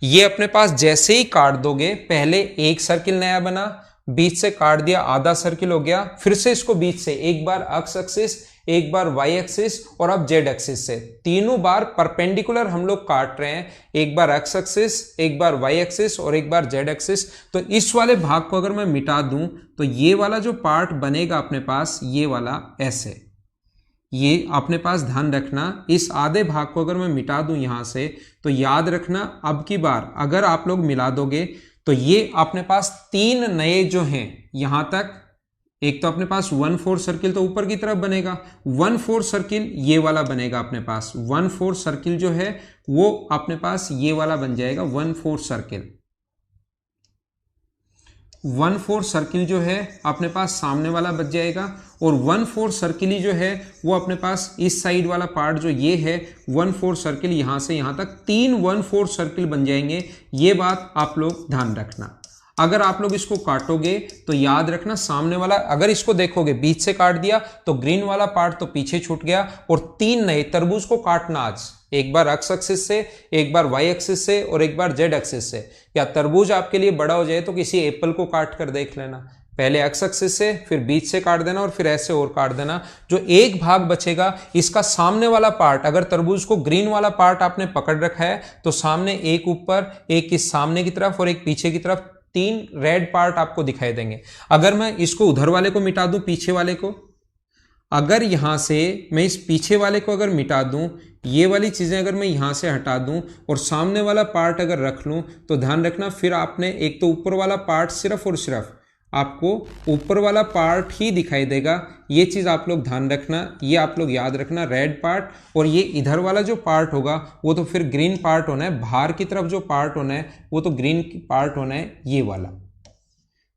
ये अपने पास जैसे ही काट दोगे, पहले एक सर्किल नया बना, बीच से काट दिया, आधा सर्किल हो गया, फिर से इसको बीच से एक बार एक्स एक्सिस, एक बार वाई एक्सिस, और अब जेड एक्सिस से तीनों बार परपेंडिकुलर हम लोग काट रहे हैं। एक बार एक्स एक्सिस, एक बार वाई एक्सिस और एक बार जेड एक्सिस। तो इस वाले भाग को अगर मैं मिटा दूं तो ये वाला जो पार्ट बनेगा अपने पास, ये वाला ऐसे, ये अपने पास ध्यान रखना। इस आधे भाग को अगर मैं मिटा दूं यहां से, तो याद रखना अब की बार अगर आप लोग मिला दोगे तो ये अपने पास तीन नए जो हैं यहां तक, एक तो अपने पास 1/4 सर्किल तो ऊपर की तरफ बनेगा, 1/4 सर्किल ये वाला बनेगा अपने पास, 1/4 सर्किल जो है वो अपने पास ये वाला बन जाएगा, 1/4 सर्किल। 1/4 सर्किल जो है अपने पास सामने वाला बच जाएगा, और 1/4 सर्किल ही जो है वो अपने पास इस साइड वाला पार्ट जो ये है 1/4 सर्किल, यहां से यहां तक तीन 1/4 सर्किल बन जाएंगे। ये बात आप लोग ध्यान रखना। अगर आप लोग इसको काटोगे तो याद रखना, सामने वाला अगर इसको देखोगे बीच से काट दिया तो ग्रीन वाला पार्ट तो पीछे छूट गया, और तीन नए तरबूज को काटना आज, एक बार एक्स एक्सिस से, एक बार वाई एक्सिस से और एक बार जेड एक्सिस से। या तरबूज आपके लिए बड़ा हो जाए तो किसी एप्पल को काट कर देख लेना, पहले एक्स एक्सिस से, फिर बीच से काट देना और फिर ऐसे और काट देना। जो एक भाग बचेगा इसका सामने वाला पार्ट, अगर तरबूज को ग्रीन वाला पार्ट आपने पकड़ रखा है तो सामने एक ऊपर, एक इस सामने की तरफ और एक पीछे की तरफ, 3 रेड पार्ट आपको दिखाई देंगे। अगर मैं इसको उधर वाले को मिटा दूं, पीछे वाले को, अगर यहां से मैं इस पीछे वाले को अगर मिटा दूं, ये वाली चीजें अगर मैं यहां से हटा दूं और सामने वाला पार्ट अगर रख लूं, तो ध्यान रखना फिर आपने एक तो ऊपर वाला पार्ट सिर्फ और सिर्फ आपको ऊपर वाला पार्ट ही दिखाई देगा। ये चीज आप लोग ध्यान रखना, ये आप लोग याद रखना, रेड पार्ट, और ये इधर वाला जो पार्ट होगा वो तो फिर ग्रीन पार्ट होना है। बाहर की तरफ जो पार्ट होना है वो तो ग्रीन पार्ट होना है, ये वाला।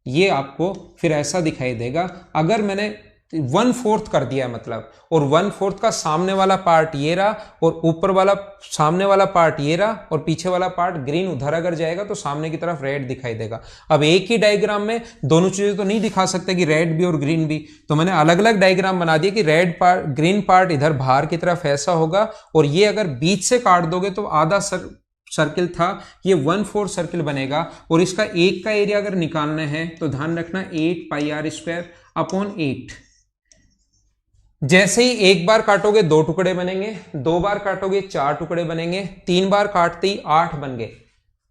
ये आपको फिर ऐसा दिखाई देगा। अगर मैंने 1/4 कर दिया है मतलब, और 1/4 का सामने वाला पार्ट ये रहा और ऊपर वाला सामने वाला पार्ट ये रहा और पीछे वाला पार्ट ग्रीन उधर अगर जाएगा तो सामने की तरफ रेड दिखाई देगा। अब एक ही डायग्राम में दोनों चीजें तो नहीं दिखा सकते कि रेड भी और ग्रीन भी, तो मैंने अलग अलग डायग्राम बना दिया कि रेड पार्ट, ग्रीन पार्ट इधर बाहर की तरफ ऐसा होगा, और ये अगर बीच से काट दोगे तो आधा सर्किल था, ये 1/4 सर्किल बनेगा। और इसका एक का एरिया अगर निकालना है तो ध्यान रखना 8πr² / 8। जैसे ही एक बार काटोगे 2 टुकड़े बनेंगे, 2 बार काटोगे 4 टुकड़े बनेंगे, 3 बार काटते ही 8 बन गए।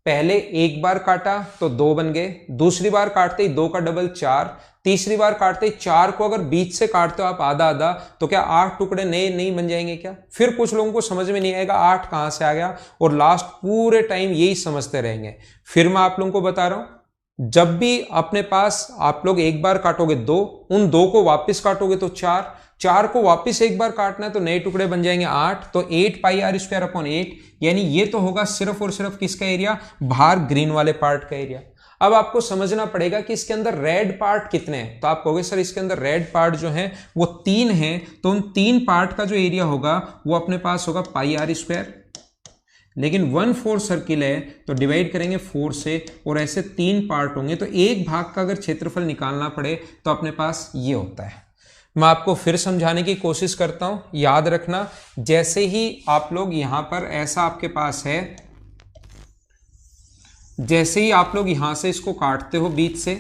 पहले एक बार काटा तो 2 बन गए, दूसरी बार काटते ही 2 का डबल 4, तीसरी बार काटते ही 4 को अगर बीच से काटते हो आप आधा आधा, तो क्या 8 टुकड़े नए नहीं बन जाएंगे क्या? फिर कुछ लोगों को समझ में नहीं आएगा 8 कहां से आ गया, और लास्ट पूरे टाइम यही समझते रहेंगे। फिर मैं आप लोगों को बता रहा हूं, जब भी अपने पास आप लोग एक बार काटोगे 2, उन 2 को वापस काटोगे तो 4 को वापस एक बार काटना है तो नए टुकड़े बन जाएंगे 8, तो 8πr² / 8, यानी ये तो होगा सिर्फ और सिर्फ किसका एरिया, बाहर ग्रीन वाले पार्ट का एरिया। अब आपको समझना पड़ेगा कि इसके अंदर रेड पार्ट कितने हैं, तो आप कहोगे सर इसके अंदर रेड पार्ट जो है वो 3 हैं, तो उन 3 पार्ट का जो एरिया होगा वो अपने पास होगा πr², लेकिन 1/4 सर्किल है तो डिवाइड करेंगे 4 से, और ऐसे 3 पार्ट होंगे, तो एक भाग का अगर क्षेत्रफल निकालना पड़े तो अपने पास ये होता है। मैं आपको फिर समझाने की कोशिश करता हूं, याद रखना। जैसे ही आप लोग यहां पर ऐसा आपके पास है, जैसे ही आप लोग यहां से इसको काटते हो बीच से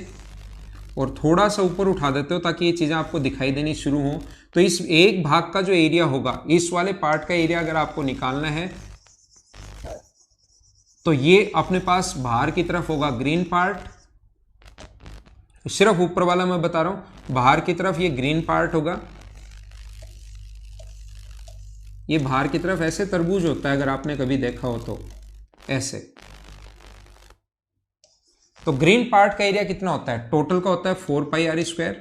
और थोड़ा सा ऊपर उठा देते हो ताकि ये चीजें आपको दिखाई देनी शुरू हो, तो इस एक भाग का जो एरिया होगा, इस वाले पार्ट का एरिया अगर आपको निकालना है तो ये अपने पास बाहर की तरफ होगा ग्रीन पार्ट, सिर्फ ऊपर वाला मैं बता रहा हूं, बाहर की तरफ ये ग्रीन पार्ट होगा। ये बाहर की तरफ ऐसे तरबूज होता है अगर आपने कभी देखा हो तो ऐसे। तो ग्रीन पार्ट का एरिया कितना होता है, टोटल का होता है 4πr²,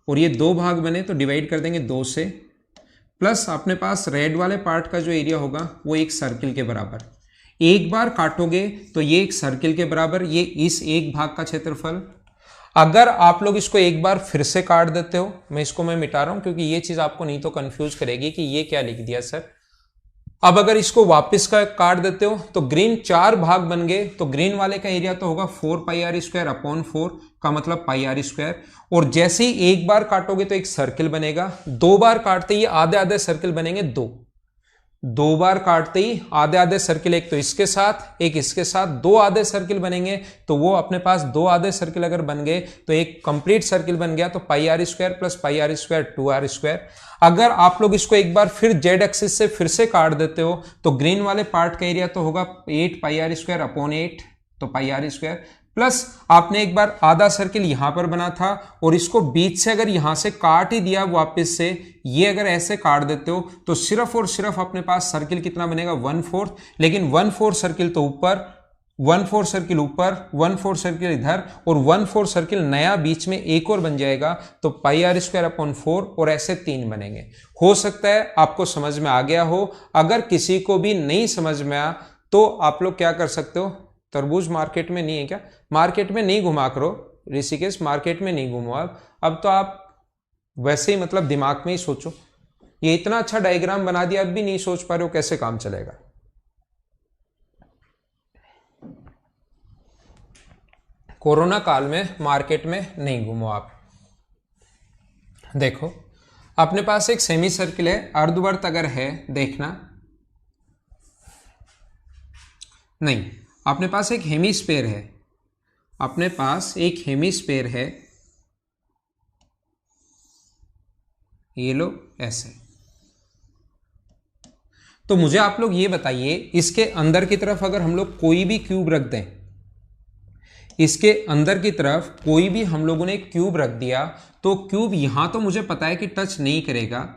और ये 2 भाग बने तो डिवाइड कर देंगे 2 से, प्लस अपने पास रेड वाले पार्ट का जो एरिया होगा वो एक सर्किल के बराबर। एक बार काटोगे तो ये एक सर्किल के बराबर, ये इस एक भाग का क्षेत्रफल। अगर आप लोग इसको एक बार फिर से काट देते हो, मैं मिटा रहा हूं क्योंकि ये चीज आपको नहीं तो कंफ्यूज करेगी कि ये क्या लिख दिया सर। अब अगर इसको वापस का काट देते हो तो ग्रीन 4 भाग बन गए, तो ग्रीन वाले का एरिया तो होगा 4πr² / 4 का मतलब πr², और जैसे ही एक बार काटोगे तो एक सर्किल बनेगा, 2 बार काटते ही आधे आधे सर्किल बनेंगे, 2 बार काटते ही आधे आधे सर्किल, एक तो इसके साथ एक इसके साथ 2 आधे सर्किल बनेंगे, तो वो अपने पास 2 आधे सर्किल अगर बन गए तो एक कंप्लीट सर्किल बन गया, तो πr² + πr² 2r²। अगर आप लोग इसको एक बार फिर जेड एक्सिस से फिर से काट देते हो तो ग्रीन वाले पार्ट का एरिया तो होगा 8πr² / 8, तो πr², प्लस आपने एक बार आधा सर्किल यहां पर बना था और इसको बीच से अगर यहां से काट ही दिया वापस से, ये अगर ऐसे काट देते हो तो सिर्फ और सिर्फ अपने पास सर्किल कितना बनेगा 1/4, लेकिन 1/4 सर्किल तो ऊपर, 1/4 सर्किल ऊपर, 1/4 सर्किल इधर, और 1/4 सर्किल नया बीच में एक और बन जाएगा, तो πr² / 4, और ऐसे 3 बनेंगे। हो सकता है आपको समझ में आ गया हो। अगर किसी को भी नहीं समझ में आया तो आप लोग क्या कर सकते हो, तरबूज मार्केट में नहीं है क्या, मार्केट में नहीं घुमा करो ऋषिकेश, मार्केट में नहीं घूमो अब तो आप वैसे ही मतलब दिमाग में ही सोचो। ये इतना अच्छा डायग्राम बना दिया, अब भी नहीं सोच पा रहे हो कैसे काम चलेगा। कोरोना काल में मार्केट में नहीं घूमो आप। देखो अपने पास एक सेमी सर्किल है, अर्धवर्त अगर है देखना, नहीं अपने पास एक हेमिस्फीयर है, अपने पास एक हेमिस्फीयर है, ये लो ऐसे। तो मुझे आप लोग ये बताइए, इसके अंदर की तरफ अगर हम लोग कोई भी क्यूब रख दें, इसके अंदर की तरफ कोई भी हम लोगों ने क्यूब रख दिया, तो क्यूब यहां तो मुझे पता है कि टच नहीं करेगा।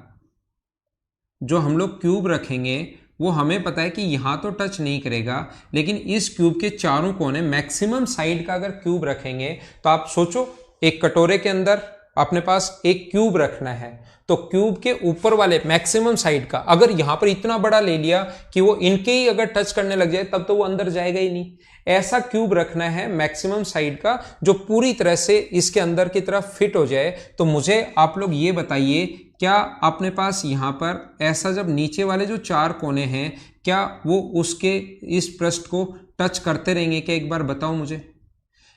जो हम लोग क्यूब रखेंगे वो हमें पता है कि यहां तो टच नहीं करेगा, लेकिन इस क्यूब के चारों कोने मैक्सिमम साइड का अगर क्यूब रखेंगे, तो आप सोचो एक कटोरे के अंदर अपने पास एक क्यूब रखना है, तो क्यूब के ऊपर वाले मैक्सिमम साइड का अगर यहां पर इतना बड़ा ले लिया कि वो इनके ही अगर टच करने लग जाए, तब तो वो अंदर जाएगा ही नहीं। ऐसा क्यूब रखना है मैक्सिमम साइड का जो पूरी तरह से इसके अंदर की तरफ फिट हो जाए। तो मुझे आप लोग ये बताइए, क्या अपने पास यहां पर ऐसा जब नीचे वाले जो चार कोने हैं, क्या वो उसके इस पृष्ठ को टच करते रहेंगे क्या? एक बार बताओ मुझे।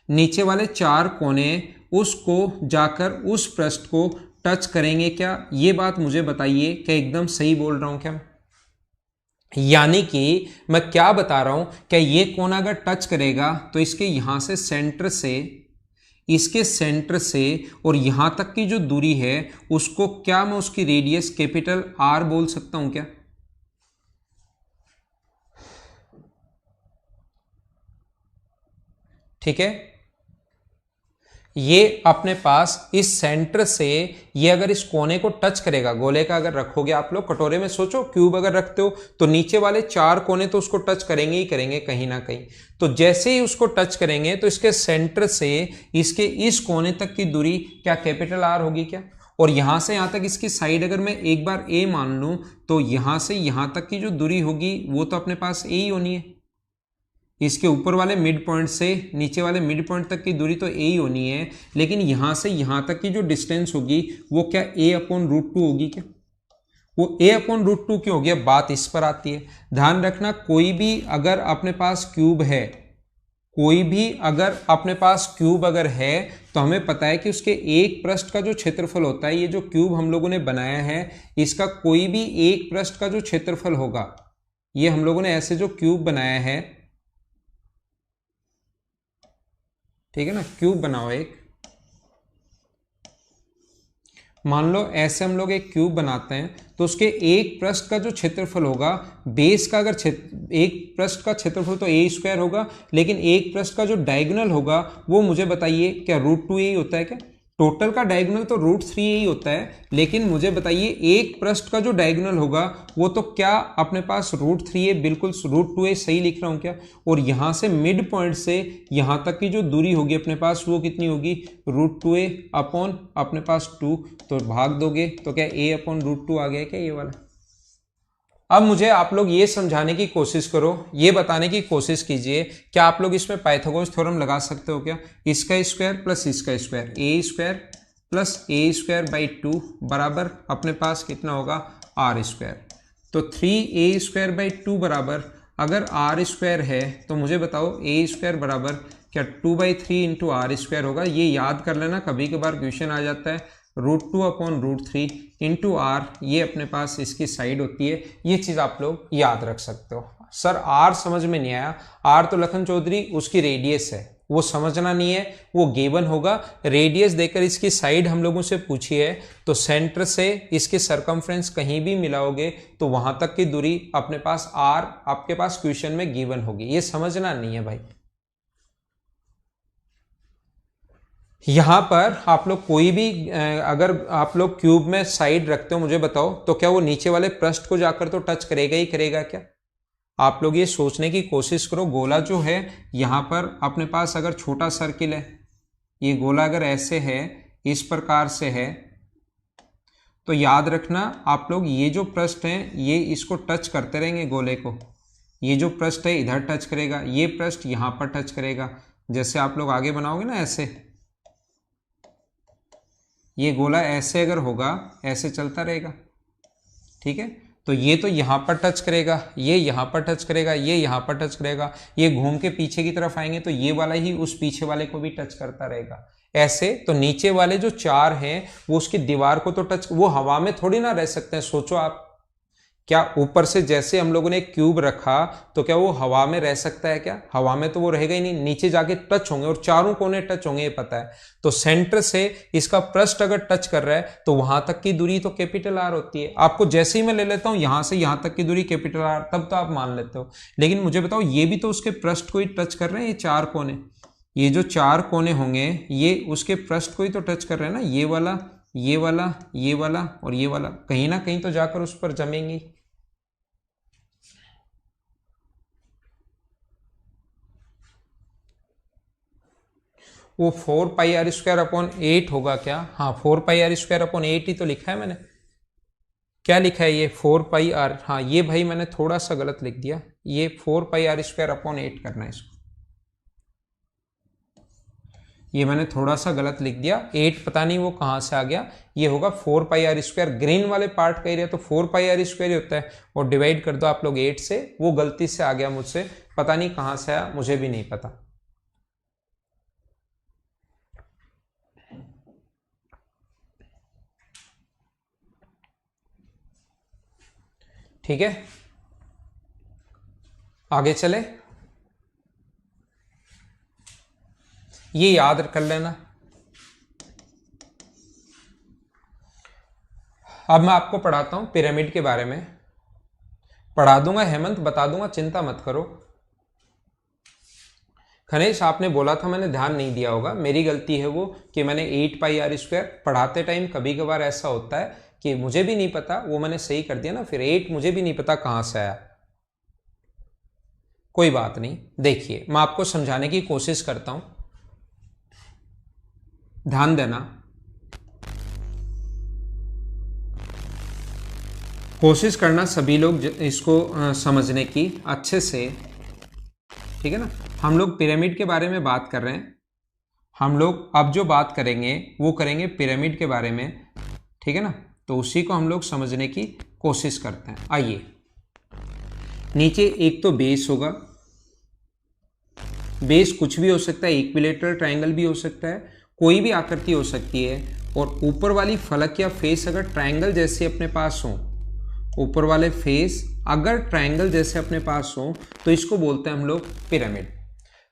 नीचे वाले चार कोने उसको जाकर उस पृष्ठ को टच करेंगे क्या? ये बात मुझे बताइए, क्या एकदम सही बोल रहा हूं क्या? यानी कि मैं क्या बता रहा हूं, क्या ये कोना अगर टच करेगा तो इसके यहां से सेंटर से, इसके सेंटर से और यहां तक की जो दूरी है उसको क्या मैं उसकी रेडियस कैपिटल आर बोल सकता हूं क्या? ठीक है, ये अपने पास इस सेंटर से ये अगर इस कोने को टच करेगा, गोले का अगर रखोगे आप लोग कटोरे में, सोचो क्यूब अगर रखते हो तो नीचे वाले चार कोने तो उसको टच करेंगे ही करेंगे कहीं ना कहीं। तो जैसे ही उसको टच करेंगे तो इसके सेंटर से इसके इस कोने तक की दूरी क्या कैपिटल आर होगी क्या? और यहां से यहां तक इसकी साइड अगर मैं एक बार ए मान लूं, तो यहां से यहां तक की जो दूरी होगी वो तो अपने पास ए ही होनी है। इसके ऊपर वाले मिड पॉइंट से नीचे वाले मिड पॉइंट तक की दूरी तो ए ही होनी है, लेकिन यहां से यहां तक की जो डिस्टेंस होगी वो क्या ए अपॉन रूट टू होगी क्या? वो ए अपॉन रूट टू क्यों होगी? अब बात इस पर आती है, ध्यान रखना। कोई भी अगर अपने पास क्यूब है, कोई भी अगर अपने पास क्यूब अगर है, तो हमें पता है कि उसके एक पृष्ठ का जो क्षेत्रफल होता है, ये जो क्यूब हम लोगों ने बनाया है, इसका कोई भी एक पृष्ठ का जो क्षेत्रफल होगा, ये हम लोगों ने ऐसे जो क्यूब बनाया है, ठीक है ना, क्यूब बनाओ एक, मान लो ऐसे हम लोग एक क्यूब बनाते हैं, तो उसके एक पृष्ठ का जो क्षेत्रफल होगा, बेस का अगर एक पृष्ठ का क्षेत्रफल तो ए स्क्वायर होगा, लेकिन एक पृष्ठ का जो डायगोनल होगा वो मुझे बताइए क्या रूट टू ए होता है क्या? टोटल का डायगोनल तो रूट थ्री ही होता है, लेकिन मुझे बताइए एक पृष्ठ का जो डायगोनल होगा वो तो क्या अपने पास रूट थ्री है, बिल्कुल रूट टू है, सही लिख रहा हूं क्या? और यहां से मिड पॉइंट से यहां तक की जो दूरी होगी अपने पास वो कितनी होगी? रूट टू ए अपॉन अपने पास टू, तो भाग दोगे तो क्या ए अपॉन रूट टू आ गया क्या ये वाला? अब मुझे आप लोग ये समझाने की कोशिश करो, ये बताने की कोशिश कीजिए, क्या आप लोग इसमें पाइथागोरस थ्योरम लगा सकते हो क्या? इसका स्क्वायर प्लस इसका square, A square plus A square by two बराबर अपने पास कितना होगा? R square. तो 3a स्क्वायर बाई टू बराबर, अगर आर स्क्वायर है तो मुझे बताओ ए स्क्वायर बराबर क्या 2/3 इंटू आर स्क्वायर होगा? ये याद कर लेना, कभी कभार क्वेश्चन आ जाता है। Root two upon root three into R, ये अपने पास इसकी साइड होती है, ये चीज आप लोग याद रख सकते हो। सर आर समझ में नहीं आया, आर तो लखन चौधरी उसकी रेडियस है, वो समझना नहीं है, वो गिवन होगा। रेडियस देकर इसकी साइड हम लोगों से पूछी है, तो सेंटर से इसके सरकमफ्रेंस कहीं भी मिलाओगे तो वहां तक की दूरी अपने पास आर आपके पास क्वेश्चन में गिवन होगी, ये समझना नहीं है भाई। यहां पर आप लोग कोई भी अगर आप लोग क्यूब में साइड रखते हो, मुझे बताओ तो क्या वो नीचे वाले पृष्ठ को जाकर तो टच करेगा ही करेगा क्या? आप लोग ये सोचने की कोशिश करो, गोला जो है यहां पर अपने पास अगर छोटा सर्किल है, ये गोला अगर ऐसे है, इस प्रकार से है, तो याद रखना आप लोग ये जो पृष्ठ है ये इसको टच करते रहेंगे गोले को। ये जो पृष्ठ है इधर टच करेगा, ये पृष्ठ यहां पर टच करेगा। जैसे आप लोग आगे बनाओगे ना ऐसे, ये गोला ऐसे अगर होगा ऐसे चलता रहेगा, ठीक है। तो ये तो यहां पर टच करेगा, ये यहां पर टच करेगा, ये यहां पर टच करेगा, ये घूम के पीछे की तरफ आएंगे तो ये वाला ही उस पीछे वाले को भी टच करता रहेगा ऐसे। तो नीचे वाले जो चार हैं वो उसकी दीवार को तो टच, वो हवा में थोड़ी ना रह सकते हैं। सोचो आप क्या ऊपर से जैसे हम लोगों ने एक क्यूब रखा तो क्या वो हवा में रह सकता है? क्या हवा में तो वो रहेगा ही नहीं, नीचे जाके टच होंगे और चारों कोने टच होंगे, ये पता है। तो सेंटर से इसका पृष्ठ अगर टच कर रहा है तो वहां तक की दूरी तो कैपिटल आर होती है। आपको जैसे ही मैं ले लेता हूं यहां से यहां तक की दूरी कैपिटल आर, तब तो आप मान लेते हो। लेकिन मुझे बताओ, ये भी तो उसके पृष्ठ को ही टच कर रहे हैं, ये चार कोने, ये जो चार कोने होंगे ये उसके पृष्ठ को ही तो टच कर रहे हैं ना, ये वाला, ये वाला, ये वाला और ये वाला, कहीं ना कहीं तो जाकर उस पर जमेंगी। वो 4πr² होगा क्या? हाँ, 4πr² ही तो लिखा है मैंने। क्या लिखा है ये? 4πr। हाँ, ये भाई मैंने थोड़ा सा गलत लिख दिया, ये 4πr² करना है इसको, ये मैंने थोड़ा सा गलत लिख दिया। 8 पता नहीं वो कहाँ से आ गया, ये होगा 4πr²। ग्रीन वाले पार्ट का एरिया तो 4πr² ही होता है, और डिवाइड कर दो आप लोग 8 से, वो गलती से आ गया मुझसे, पता नहीं कहाँ से आया, मुझे भी नहीं पता। ठीक है, आगे चले, ये याद कर लेना। अब मैं आपको पढ़ाता हूं पिरामिड के बारे में, पढ़ा दूंगा हेमंत, बता दूंगा, चिंता मत करो। खनेश, आपने बोला था, मैंने ध्यान नहीं दिया होगा, मेरी गलती है वो कि मैंने 8πr² पढ़ाते टाइम कभी कभार ऐसा होता है कि मुझे भी नहीं पता, वो मैंने सही कर दिया ना, फिर 8 मुझे भी नहीं पता कहां से आया। कोई बात नहीं, देखिए मैं आपको समझाने की कोशिश करता हूं, ध्यान देना, कोशिश करना सभी लोग इसको समझने की अच्छे से, ठीक है ना। हम लोग पिरामिड के बारे में बात कर रहे हैं, हम लोग अब जो बात करेंगे वो करेंगे पिरामिड के बारे में, ठीक है ना। तो उसी को हम लोग समझने की कोशिश करते हैं। आइए, नीचे एक तो बेस होगा, बेस कुछ भी हो सकता है, इक्विलेटरल ट्रायंगल भी हो सकता है, कोई भी आकृति हो सकती है, और ऊपर वाली फलक या फेस अगर ट्रायंगल जैसे अपने पास हो, ऊपर वाले फेस अगर ट्रायंगल जैसे अपने पास हो तो इसको बोलते हैं हम लोग पिरामिड।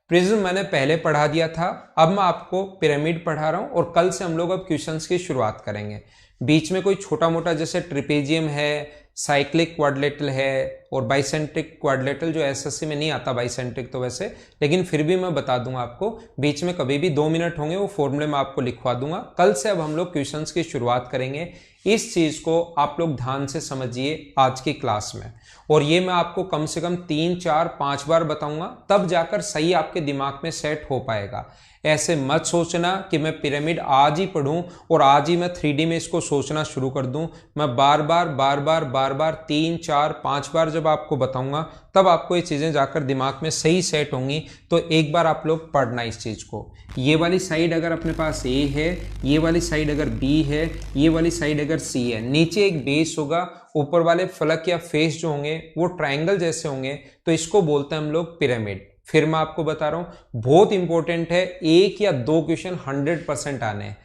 प्रिज्म मैंने पहले पढ़ा दिया था, अब मैं आपको पिरामिड पढ़ा रहा हूं, और कल से हम लोग अब क्वेश्चंस की शुरुआत करेंगे। बीच में कोई छोटा मोटा जैसे ट्रिपेजियम है, साइक्लिक क्वाड्रिलेटरल है, और बाइसेंट्रिक क्वाड्रिलेटरल, जो एसएससी में नहीं आता बाइसेंट्रिक तो वैसे, लेकिन फिर भी मैं बता दूंगा आपको, बीच में कभी भी 2 मिनट होंगे वो फॉर्मूले में आपको लिखवा दूंगा। कल से अब हम लोग क्वेश्चंस की शुरुआत करेंगे, इस चीज को आप लोग ध्यान से समझिए आज की क्लास में, और ये मैं आपको कम से कम 3, 4, 5 बार बताऊंगा, तब जाकर सही आपके दिमाग में सेट हो पाएगा। ऐसे मत सोचना कि मैं पिरामिड आज ही पढ़ूं और आज ही मैं 3D में इसको सोचना शुरू कर दूं। मैं बार बार 3, 4, 5 बार जब आपको बताऊंगा तब आपको ये चीजें जाकर दिमाग में सही सेट होंगी। तो एक बार आप लोग पढ़ना इस चीज को। ये वाली साइड अगर अपने पास ए है, ये वाली साइड अगर बी है, ये वाली साइड अगर सी है, नीचे एक बेस होगा, ऊपर वाले फलक या फेस जो होंगे वो ट्रायंगल जैसे होंगे, तो इसको बोलते हैं हम लोग पिरामिड। फिर मैं आपको बता रहा हूं, बहुत इंपॉर्टेंट है, 1 या 2 क्वेश्चन 100% आने हैं,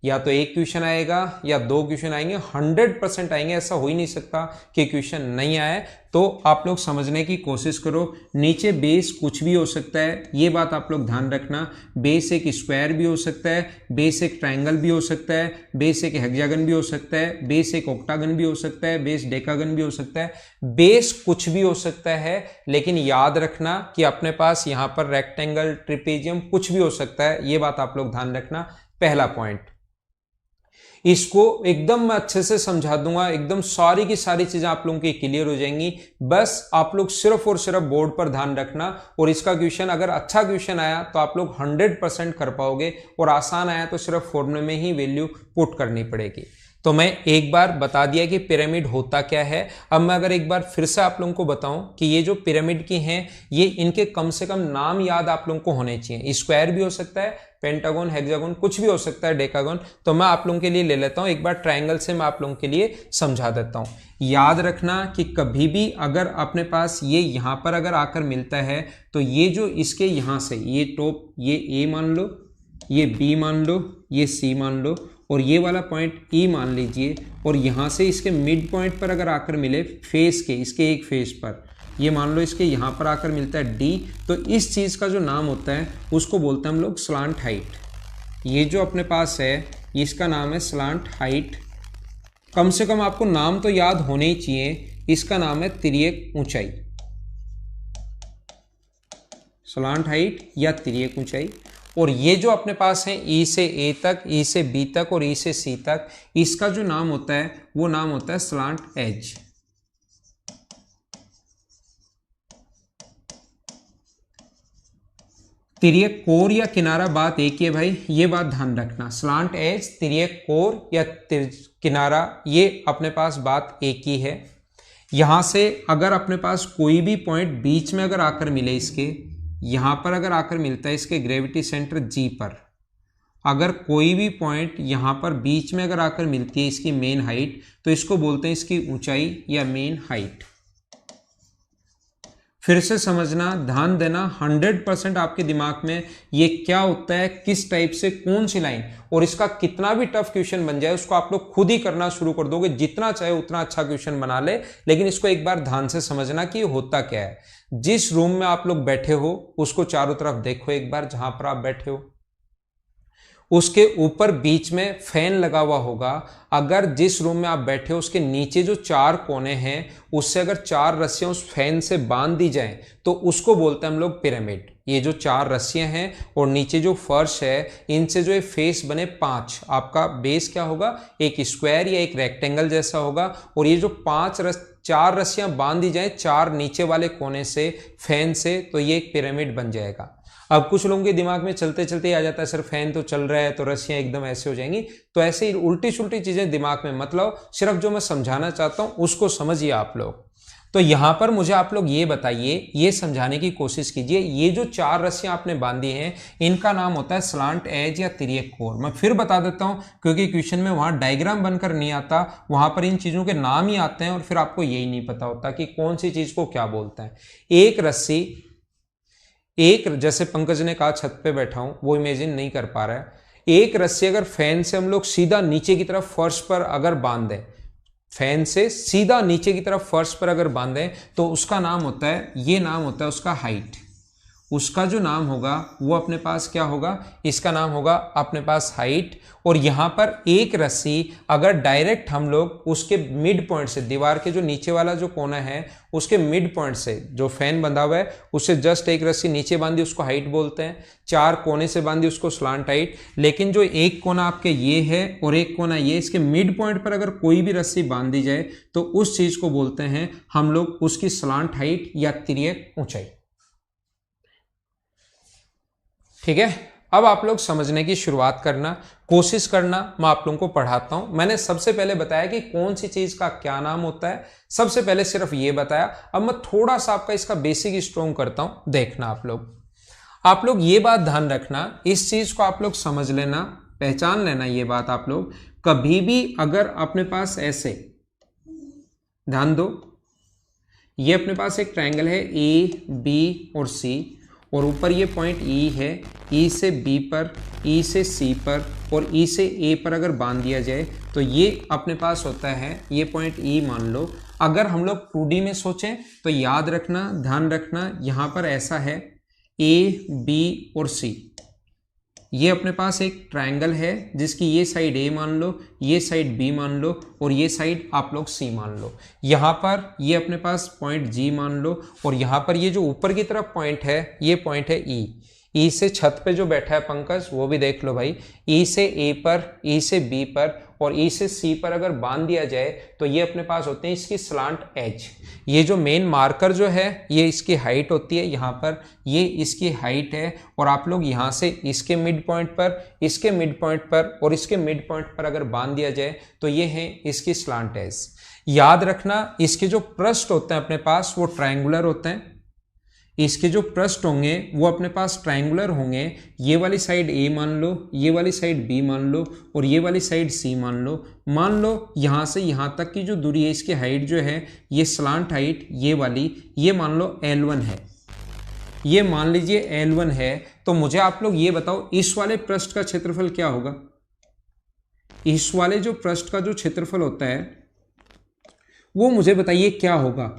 या तो 1 क्वेश्चन आएगा या 2 क्वेश्चन आएंगे, 100% आएंगे, ऐसा हो ही नहीं सकता कि क्वेश्चन नहीं आए। तो आप लोग समझने की कोशिश करो। नीचे बेस कुछ भी हो सकता है, ये बात आप लोग ध्यान रखना। बेस एक स्क्वायर भी हो सकता है, बेस एक ट्रायंगल भी हो सकता है, बेस एक हेक्सागन भी हो सकता है, बेस एक ऑक्टागन भी हो सकता है, बेस डेकागन भी हो सकता है, बेस कुछ भी हो सकता है। लेकिन याद रखना कि अपने पास यहाँ पर रेक्टेंगल, ट्रिपेजियम कुछ भी हो सकता है, ये बात आप लोग ध्यान रखना। पहला पॉइंट, इसको एकदम मैं अच्छे से समझा दूंगा, एकदम सारी की सारी चीजें आप लोगों की क्लियर हो जाएंगी। बस आप लोग सिर्फ और सिर्फ बोर्ड पर ध्यान रखना, और इसका क्वेश्चन अगर अच्छा क्वेश्चन आया तो आप लोग 100% कर पाओगे, और आसान आया तो सिर्फ फॉर्मूले में ही वैल्यू पुट करनी पड़ेगी। तो मैं एक बार बता दिया कि पिरामिड होता क्या है। अब मैं अगर एक बार फिर से आप लोगों को बताऊं कि ये जो पिरामिड की हैं, ये इनके कम से कम नाम याद आप लोगों को होने चाहिए। स्क्वायर भी हो सकता है, पेंटागन, हेक्सागन कुछ भी हो सकता है, डेकागन। तो मैं आप लोगों के लिए ले लेता हूं, एक बार ट्रायंगल से मैं आप लोगों के लिए समझा देता हूं। याद रखना कि कभी भी अगर अपने पास ये यहां पर अगर आकर मिलता है, तो ये जो इसके यहां से ये टॉप, ये ए मान लो, ये बी मान लो, ये सी मान लो, और ये वाला पॉइंट ई मान लीजिए, और यहाँ से इसके मिड पॉइंट पर अगर आकर मिले फेस के, इसके एक फेस पर, ये मान लो इसके यहाँ पर आकर मिलता है डी, तो इस चीज़ का जो नाम होता है उसको बोलते हैं हम लोग स्लांट हाइट। ये जो अपने पास है इसका नाम है स्लांट हाइट। कम से कम आपको नाम तो याद होने ही चाहिए, इसका नाम है तिर्यक ऊंचाई, स्लांट हाइट या तिर्यक ऊंचाई। और ये जो अपने पास है ई से ए तक, ई से बी तक और ई से सी तक, इसका जो नाम होता है वो नाम होता है स्लांट एज। तिर्यक कोर या किनारा बात एक ही है भाई, ये बात ध्यान रखना। स्लांट एज, तिर्यक कोर या किनारा, ये अपने पास बात एक ही है। यहां से अगर अपने पास कोई भी पॉइंट बीच में अगर आकर मिले, इसके यहां पर अगर आकर मिलता है इसके ग्रेविटी सेंटर जी पर, अगर कोई भी पॉइंट यहां पर बीच में अगर आकर मिलती है इसकी मेन हाइट, तो इसको बोलते हैं इसकी ऊंचाई या मेन हाइट। फिर से समझना, ध्यान देना, 100% आपके दिमाग में ये क्या होता है, किस टाइप से, कौन सी लाइन, और इसका कितना भी टफ क्वेश्चन बन जाए उसको आप लोग खुद ही करना शुरू कर दोगे। जितना चाहे उतना अच्छा क्वेश्चन बना ले, लेकिन इसको एक बार ध्यान से समझना कि होता क्या है। जिस रूम में आप लोग बैठे हो उसको चारों तरफ देखो एक बार, जहां पर आप बैठे हो उसके ऊपर बीच में फैन लगा हुआ होगा। अगर जिस रूम में आप बैठे हो उसके नीचे जो 4 कोने हैं उससे अगर 4 रस्सियां उस फैन से बांध दी जाएं तो उसको बोलते हैं हम लोग पिरामिड। ये जो 4 रस्सियां हैं और नीचे जो फर्श है, इनसे जो ये फेस बने 5, आपका बेस क्या होगा, एक स्क्वायर या एक रेक्टेंगल जैसा होगा। और ये जो 4 रस्सियां बांध दी जाए 4 नीचे वाले कोने से फैन से, तो ये एक पिरामिड बन जाएगा। अब कुछ लोगों के दिमाग में चलते चलते आ जाता है सर फैन तो चल रहा है तो रस्सियां एकदम ऐसे हो जाएंगी, तो ऐसे ही उल्टी सुल्टी चीजें दिमाग में मत लाओ, सिर्फ जो मैं समझाना चाहता हूं उसको समझिए आप लोग। तो यहां पर मुझे आप लोग ये बताइए, ये समझाने की कोशिश कीजिए, ये जो 4 रस्सियां आपने बांधी हैं इनका नाम होता है स्लांट एज या तिर्यक कोर। मैं फिर बता देता हूं क्योंकि क्वेश्चन में वहां डायग्राम बनकर नहीं आता, वहां पर इन चीजों के नाम ही आते हैं और फिर आपको यही नहीं पता होता कि कौन सी चीज को क्या बोलते हैं। एक रस्सी, एक, जैसे पंकज ने कहा छत पे बैठा हूं, वो इमेजिन नहीं कर पा रहा है, एक रस्सी अगर फैन से हम लोग सीधा नीचे की तरफ फर्श पर अगर बांध दें, फैन से सीधा नीचे की तरफ फर्श पर अगर बांधें तो उसका नाम होता है, ये नाम होता है उसका हाइट। उसका जो नाम होगा वो अपने पास क्या होगा, इसका नाम होगा अपने पास हाइट। और यहां पर एक रस्सी अगर डायरेक्ट हम लोग उसके मिड पॉइंट से, दीवार के जो नीचे वाला जो कोना है उसके मिड पॉइंट से, जो फैन बंधा हुआ है उससे जस्ट एक रस्सी नीचे बांधी उसको हाइट बोलते हैं, 4 कोने से बांधी उसको स्लांट हाइट। लेकिन जो एक कोना आपके ये है और एक कोना ये, इसके मिड पॉइंट पर अगर कोई भी रस्सी बांध दी जाए तो उस चीज को बोलते हैं हम लोग उसकी स्लांट हाइट या तिर्यक ऊंचाई। ठीक है, अब आप लोग समझने की शुरुआत करना, कोशिश करना, मैं आप लोगों को पढ़ाता हूं। मैंने सबसे पहले बताया कि कौन सी चीज का क्या नाम होता है, सबसे पहले सिर्फ ये बताया। अब मैं थोड़ा सा आपका इसका बेसिक स्ट्रॉन्ग करता हूं, देखना आप लोग ये बात ध्यान रखना, इस चीज को आप लोग समझ लेना, पहचान लेना ये बात आप लोग। कभी भी अगर अपने पास ऐसे, ध्यान दो, ये अपने पास एक ट्रायंगल है ए बी और सी, और ऊपर ये पॉइंट ई है, ई से बी पर, ई से सी पर और ई से ए पर अगर बांध दिया जाए तो ये अपने पास होता है, ये पॉइंट ई मान लो। अगर हम लोग 2D में सोचें तो याद रखना, ध्यान रखना, यहाँ पर ऐसा है ए बी और सी, ये अपने पास एक ट्रायंगल है जिसकी ये साइड ए मान लो, ये साइड बी मान लो और ये साइड आप लोग सी मान लो। यहाँ पर ये अपने पास पॉइंट जी मान लो, और यहाँ पर ये जो ऊपर की तरफ पॉइंट है ये पॉइंट है ई। ई से छत पे जो बैठा है पंकज वो भी देख लो भाई, ई से ए पर, ई से बी पर और ई से सी पर अगर बांध दिया जाए तो ये अपने पास होते हैं इसकी स्लांट एज। ये जो मेन मार्कर जो है ये इसकी हाइट होती है, यहाँ पर ये इसकी हाइट है, और आप लोग यहाँ से इसके मिड पॉइंट पर, इसके मिड पॉइंट पर और इसके मिड पॉइंट पर अगर बांध दिया जाए तो ये है इसकी स्लांट एज। याद रखना, इसके जो पृष्ठ होते हैं अपने पास वो ट्रायंगुलर होते हैं, इसके जो पृष्ठ होंगे वो अपने पास ट्रायंगुलर होंगे। ये वाली साइड ए मान लो, ये वाली साइड बी मान लो और ये वाली साइड सी मान लो। मान लो यहाँ से यहाँ तक की जो दूरी है इसकी हाइट जो है ये स्लांट हाइट, ये वाली, ये मान लो L1 है, ये मान लीजिए L1 है। तो मुझे आप लोग ये बताओ इस वाले पृष्ठ का क्षेत्रफल क्या होगा, इस वाले जो पृष्ठ का जो क्षेत्रफल होता है वो मुझे बताइए क्या होगा।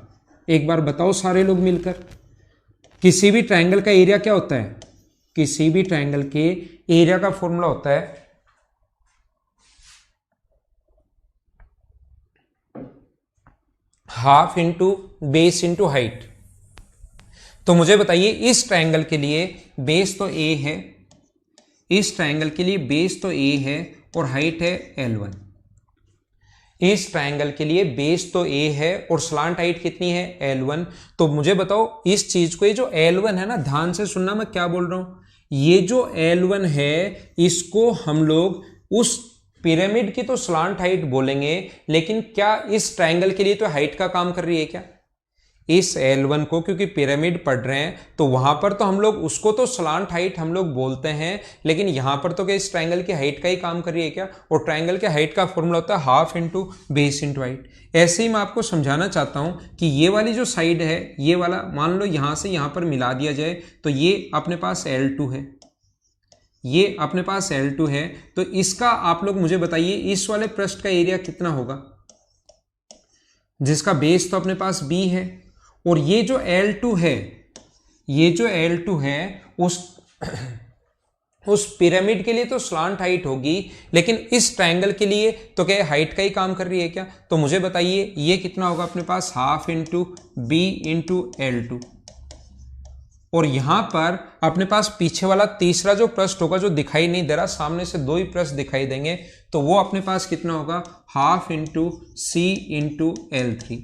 एक बार बताओ सारे लोग मिलकर। किसी भी ट्रायंगल का एरिया क्या होता है? किसी भी ट्रायंगल के एरिया का फॉर्मूला होता है half into base into height. तो मुझे बताइए इस ट्रायंगल के लिए बेस तो ए है, इस ट्रायंगल के लिए बेस तो ए है और हाइट है L1। इस ट्रायंगल के लिए बेस तो ए है और स्लांट हाइट कितनी है? L1। तो मुझे बताओ इस चीज को, ये जो L1 है ना, ध्यान से सुनना मैं क्या बोल रहा हूं। ये जो L1 है इसको हम लोग उस पिरामिड की तो स्लांट हाइट बोलेंगे, लेकिन क्या इस ट्रायंगल के लिए तो हाइट का काम कर रही है क्या? इस L1 को, क्योंकि पिरामिड पढ़ रहे हैं तो वहां पर तो हम लोग उसको तो स्लांट हाइट हम लोग बोलते हैं, लेकिन यहां पर तो क्या इस ट्रायंगल की हाइट का ही काम कर रही है क्या? और ट्रायंगल के हाइट का फॉर्मूला होता है half into base into height. ऐसे ही मैं आपको समझाना चाहता हूं कि ये वाली जो साइड है, ये वाला मान लो यहां से यहां पर मिला दिया जाए तो ये अपने पास L2 है, ये अपने पास L2 है। तो इसका आप लोग मुझे बताइए इस वाले पृष्ठ का एरिया कितना होगा, जिसका बेस तो अपने पास B है और ये जो L2 है, ये जो L2 है उस पिरामिड के लिए तो स्लांट हाइट होगी, लेकिन इस ट्रायंगल के लिए तो क्या हाइट का ही काम कर रही है क्या? तो मुझे बताइए ये कितना होगा अपने पास? Half into B into L2। और यहां पर अपने पास पीछे वाला तीसरा जो पृष्ठ होगा जो दिखाई नहीं दे रहा, सामने से दो ही पृष्ठ दिखाई देंगे, तो वो अपने पास कितना होगा? हाफ इंटू सी इंटू L3।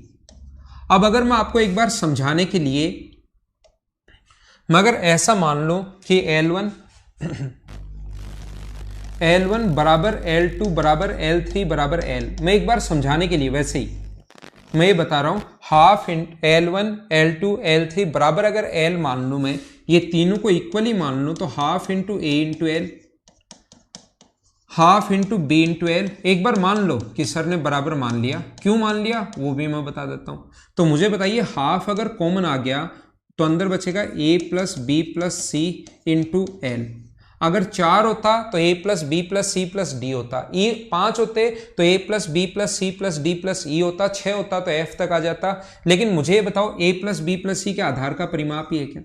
अब अगर मैं आपको एक बार समझाने के लिए, मगर ऐसा मान लो कि L1 बराबर L2 बराबर L3 बराबर L, मैं एक बार समझाने के लिए वैसे ही मैं ये बता रहा हूं, हाफ L1 L2 L3 बराबर अगर L मान लूं, मैं ये तीनों को इक्वली मान लूं, तो half into A into L, half into B into L. एक बार मान लो कि सर ने बराबर मान लिया, क्यों मान लिया वो भी मैं बता देता हूं। तो मुझे बताइए हाफ अगर कॉमन आ गया तो अंदर बचेगा a plus B plus C into L. अगर 4 होता तो a plus B plus C plus D होता, ये 5 होते तो a plus B plus C plus D plus E होता, 6 होता तो f तक आ जाता। लेकिन मुझे ये बताओ a प्लस बी प्लस सी के आधार का परिमाप ही है क्या?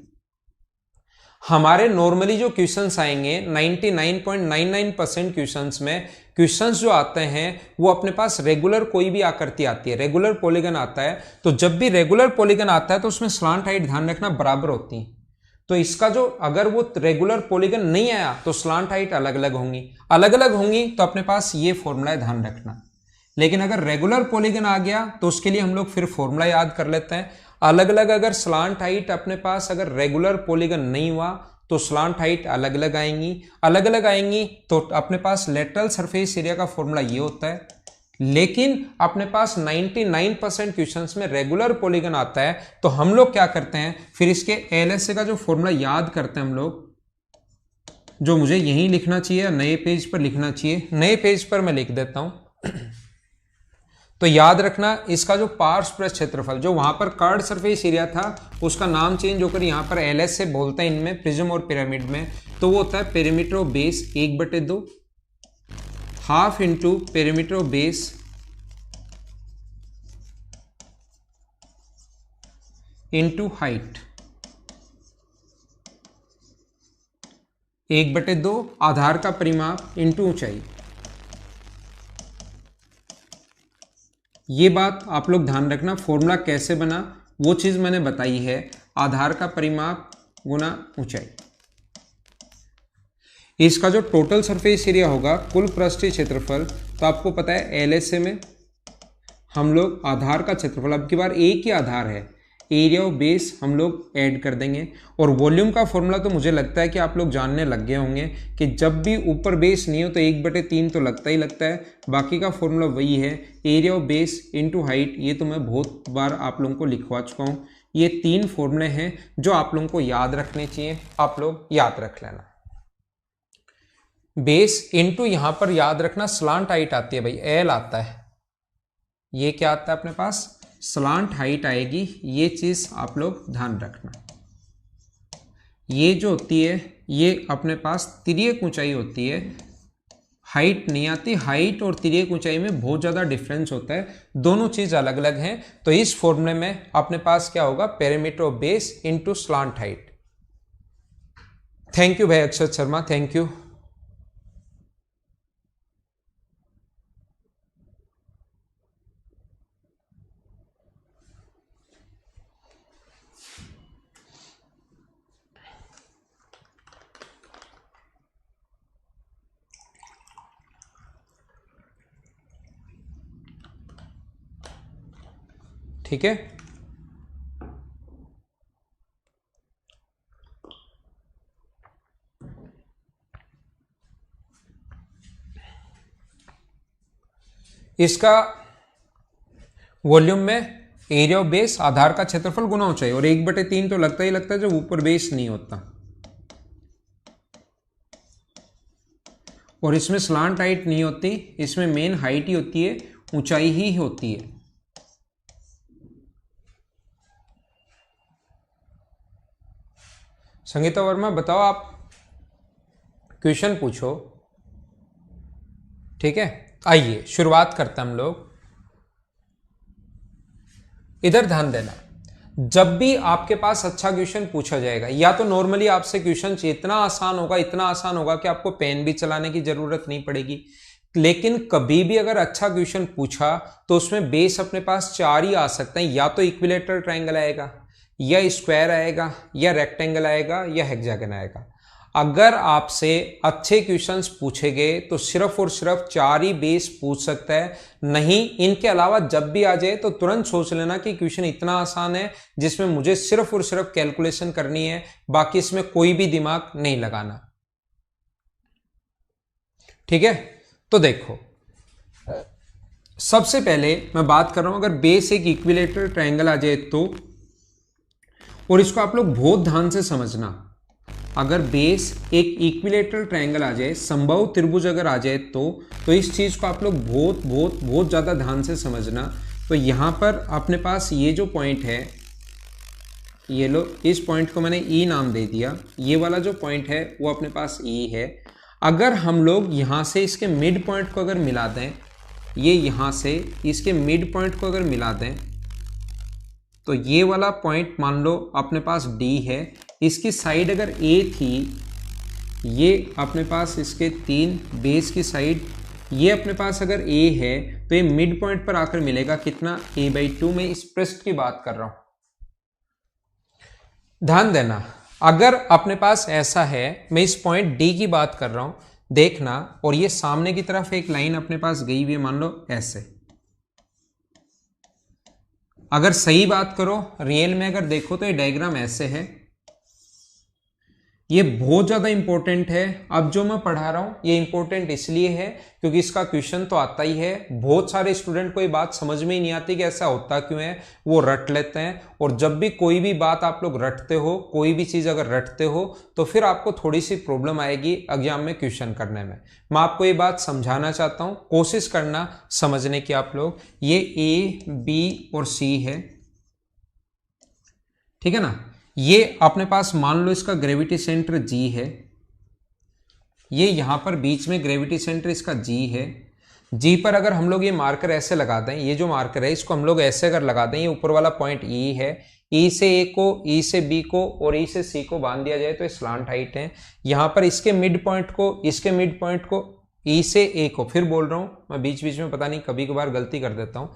हमारे नॉर्मली जो क्वेश्चंस आएंगे 99.99% क्वेश्चंस में, क्वेश्चंस जो आते हैं वो अपने पास रेगुलर कोई भी आकृति आती है, रेगुलर पॉलीगन आता है। तो जब भी रेगुलर पॉलीगन आता है तो उसमें स्लांट हाइट ध्यान रखना बराबर होती है। तो इसका जो अगर वो रेगुलर पॉलीगन नहीं आया तो स्लांट हाइट अलग अलग होंगी, अलग अलग होंगी तो अपने पास ये फॉर्मूला है, ध्यान रखना। लेकिन अगर रेगुलर पॉलीगन आ गया तो उसके लिए हम लोग फिर फॉर्मूला याद कर लेते हैं। अलग अलग अगर स्लांट हाइट अपने पास अगर रेगुलर पॉलीगन नहीं हुआ तो स्लांट हाइट अलग अलग आएंगी, अलग अलग आएंगी तो अपने पास लेटरल सरफेस एरिया का फॉर्मूला ये होता है। लेकिन अपने पास 99% क्वेश्चंस में रेगुलर पॉलीगन आता है तो हम लोग क्या करते हैं, फिर इसके एलएसए का जो फॉर्मूला याद करते हैं हम लोग, जो मुझे यहीं लिखना चाहिए, नए पेज पर लिखना चाहिए, नए पेज पर मैं लिख देता हूं। तो याद रखना इसका जो पार्श्व पृष्ठ क्षेत्रफल जो वहां पर कर्ड सरफेस एरिया था उसका नाम चेंज होकर यहां पर एलएस से बोलते हैं इनमें, प्रिज्म और पिरामिड में, तो वो होता है perimeter of base 1/2 half into perimeter of base into height 1/2 आधार का परिमाप इंटू ऊंचाई। ये बात आप लोग ध्यान रखना, फॉर्मूला कैसे बना वो चीज मैंने बताई है, आधार का परिमाप गुना ऊंचाई। इसका जो टोटल सरफेस एरिया होगा कुल पृष्ठीय क्षेत्रफल, तो आपको पता है एलएसए में हम लोग आधार का क्षेत्रफल, अब की बार एक ही आधार है, एरिया ऑफ बेस हम लोग ऐड कर देंगे। और वॉल्यूम का फॉर्मूला तो मुझे लगता है कि आप लोग जानने लग गए होंगे कि जब भी ऊपर बेस नहीं हो तो 1/3 तो लगता ही लगता है। बाकी का फॉर्मूला वही है, area of base into height. ये तो मैं बहुत बार आप लोगों को लिखवा चुका हूँ। ये 3 फॉर्मूले हैं जो आप लोगों को याद रखने चाहिए, आप लोग याद रख लेना। बेस इंटू यहां पर याद रखना स्लांट हाइट आती है भाई, एल आता है, ये क्या आता है अपने पास, स्लांट हाइट आएगी। ये चीज आप लोग ध्यान रखना। ये जो होती है ये अपने पास तिर्यक ऊंचाई होती है, हाइट नहीं आती, हाइट और तिर्यक ऊंचाई में बहुत ज़्यादा डिफरेंस होता है, दोनों चीज़ अलग अलग हैं। तो इस फॉर्मूले में अपने पास क्या होगा, perimeter of base into slant height. Thank you भाई अक्षत शर्मा, थैंक यू। ठीक है, इसका वॉल्यूम में एरिया ऑफ बेस आधार का क्षेत्रफल गुना ऊंचाई, और 1/3 तो लगता ही लगता है जब ऊपर बेस नहीं होता। और इसमें स्लांट हाइट नहीं होती, इसमें मेन हाइट ही होती है, ऊंचाई ही होती है। संगीता वर्मा बताओ, आप क्वेश्चन पूछो। ठीक है, आइए शुरुआत करते हैं हम लोग। इधर ध्यान देना, जब भी आपके पास अच्छा क्वेश्चन पूछा जाएगा, या तो नॉर्मली आपसे क्वेश्चन इतना आसान होगा कि आपको पेन भी चलाने की जरूरत नहीं पड़ेगी। लेकिन कभी भी अगर अच्छा क्वेश्चन पूछा तो उसमें बेस अपने पास 4 ही आ सकते हैं, या तो इक्विलेटरल ट्रायंगल आएगा, या स्क्वायर आएगा, या रेक्टेंगल आएगा, या हेक्सागन आएगा। अगर आपसे अच्छे क्वेश्चंस पूछे गए तो सिर्फ और सिर्फ 4 ही बेस पूछ सकता है, नहीं इनके अलावा जब भी आ जाए तो तुरंत सोच लेना कि क्वेश्चन इतना आसान है जिसमें मुझे सिर्फ और सिर्फ कैलकुलेशन करनी है, बाकी इसमें कोई भी दिमाग नहीं लगाना। ठीक है, तो देखो सबसे पहले मैं बात कर रहा हूं, अगर बेस एक इक्विलेटरल ट्रायंगल आ जाए तो, और इसको आप लोग बहुत ध्यान से समझना, अगर बेस एक इक्विलेटरल ट्रायंगल आ जाए, संभव त्रिभुज अगर आ जाए तो इस चीज को आप लोग बहुत बहुत बहुत ज्यादा ध्यान से समझना। तो यहां पर अपने पास ये जो पॉइंट है, ये लो, इस पॉइंट को मैंने ई नाम दे दिया, ये वाला जो पॉइंट है वो अपने पास ई है। अगर हम लोग यहां से इसके मिड पॉइंट को अगर मिला दें, ये यहां से इसके मिड पॉइंट को अगर मिला दें, तो ये वाला पॉइंट मान लो अपने पास डी है, इसकी साइड अगर ए थी, ये अपने पास इसके 3 बेस की साइड, ये अपने पास अगर ए है तो ये मिड पॉइंट पर आकर मिलेगा कितना, a/2। मैं इस पृष्ठ की बात कर रहा हूं, ध्यान देना। अगर अपने पास ऐसा है, मैं इस पॉइंट डी की बात कर रहा हूं, देखना, और ये सामने की तरफ एक लाइन अपने पास गई हुई है, मान लो ऐसे। अगर सही बात करो, रियल में अगर देखो तो ये डायग्राम ऐसे है। ये बहुत ज्यादा इंपॉर्टेंट है। अब जो मैं पढ़ा रहा हूं ये इंपॉर्टेंट इसलिए है क्योंकि इसका क्वेश्चन तो आता ही है। बहुत सारे स्टूडेंट को ये बात समझ में ही नहीं आती कि ऐसा होता क्यों है, वो रट लेते हैं। और जब भी कोई भी बात आप लोग रटते हो, कोई भी चीज अगर रटते हो, तो फिर आपको थोड़ी सी प्रॉब्लम आएगी एग्जाम में क्वेश्चन करने में। मैं आपको ये बात समझाना चाहता हूं, कोशिश करना समझने की आप लोग। ये ए, बी और सी है, ठीक है ना। ये अपने पास मान लो इसका ग्रेविटी सेंटर जी है, ये यहां पर बीच में ग्रेविटी सेंटर इसका जी है। जी पर अगर हम लोग ये मार्कर ऐसे लगा दें, ये जो मार्कर है इसको हम लोग ऐसे अगर लगा दें, ये ऊपर वाला पॉइंट ई है, ई से ए को, ई से बी को और ई से सी को बांध दिया जाए तो ये स्लांट हाइट है। यहां पर इसके मिड पॉइंट को, इसके मिड पॉइंट को, ई से ए को, फिर बोल रहा हूं मैं बीच बीच में, पता नहीं कभी कभार गलती कर देता हूं,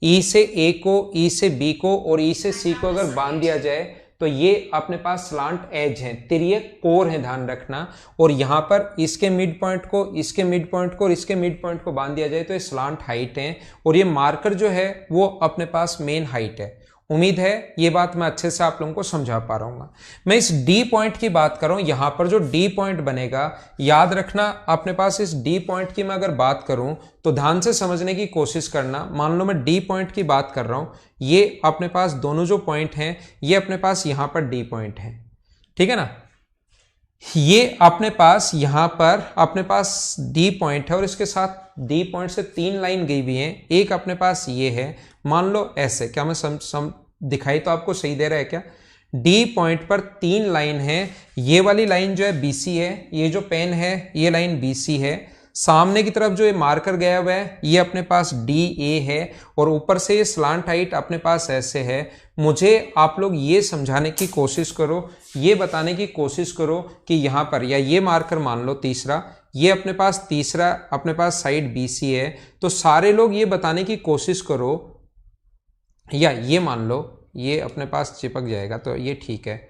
ई से ए को, ई से बी को और ई से सी को अगर बांध दिया जाए तो ये अपने पास स्लांट एज है, तिर्यक कोर है, ध्यान रखना। और यहां पर इसके मिड पॉइंट को, इसके मिड पॉइंट को और इसके मिड पॉइंट को बांध दिया जाए तो ये स्लांट हाइट है। और ये मार्कर जो है वो अपने पास मेन हाइट है। उम्मीद है ये बात मैं अच्छे से आप लोगों को समझा पा रहा हूँ। मैं इस डी पॉइंट की बात कर रहा हूं, यहां पर जो डी पॉइंट बनेगा, याद रखना अपने पास इस डी पॉइंट की मैं अगर बात करूं तो ध्यान से समझने की कोशिश करना। मान लो मैं डी पॉइंट की बात कर रहा हूं, ये अपने पास दोनों जो पॉइंट हैं ये अपने पास यहां पर डी पॉइंट है, ठीक है ना। ये अपने पास यहां पर अपने पास डी पॉइंट है और इसके साथ डी पॉइंट से 3 लाइन गई हुई है। एक अपने पास ये है, मान लो ऐसे, क्या मैं दिखाई तो आपको सही दे रहा है क्या। डी पॉइंट पर 3 लाइन है, ये वाली लाइन जो है BC है, ये जो पेन है ये लाइन BC है। सामने की तरफ जो ये मार्कर गया हुआ है ये अपने पास DA है और ऊपर से ये स्लांट हाइट अपने पास ऐसे है। मुझे आप लोग ये समझाने की कोशिश करो, ये बताने की कोशिश करो कि यहाँ पर, या ये मार्कर मान लो तीसरा, ये अपने पास तीसरा अपने पास साइड BC है, तो सारे लोग ये बताने की कोशिश करो, या ये मान लो ये अपने पास चिपक जाएगा तो ये ठीक है।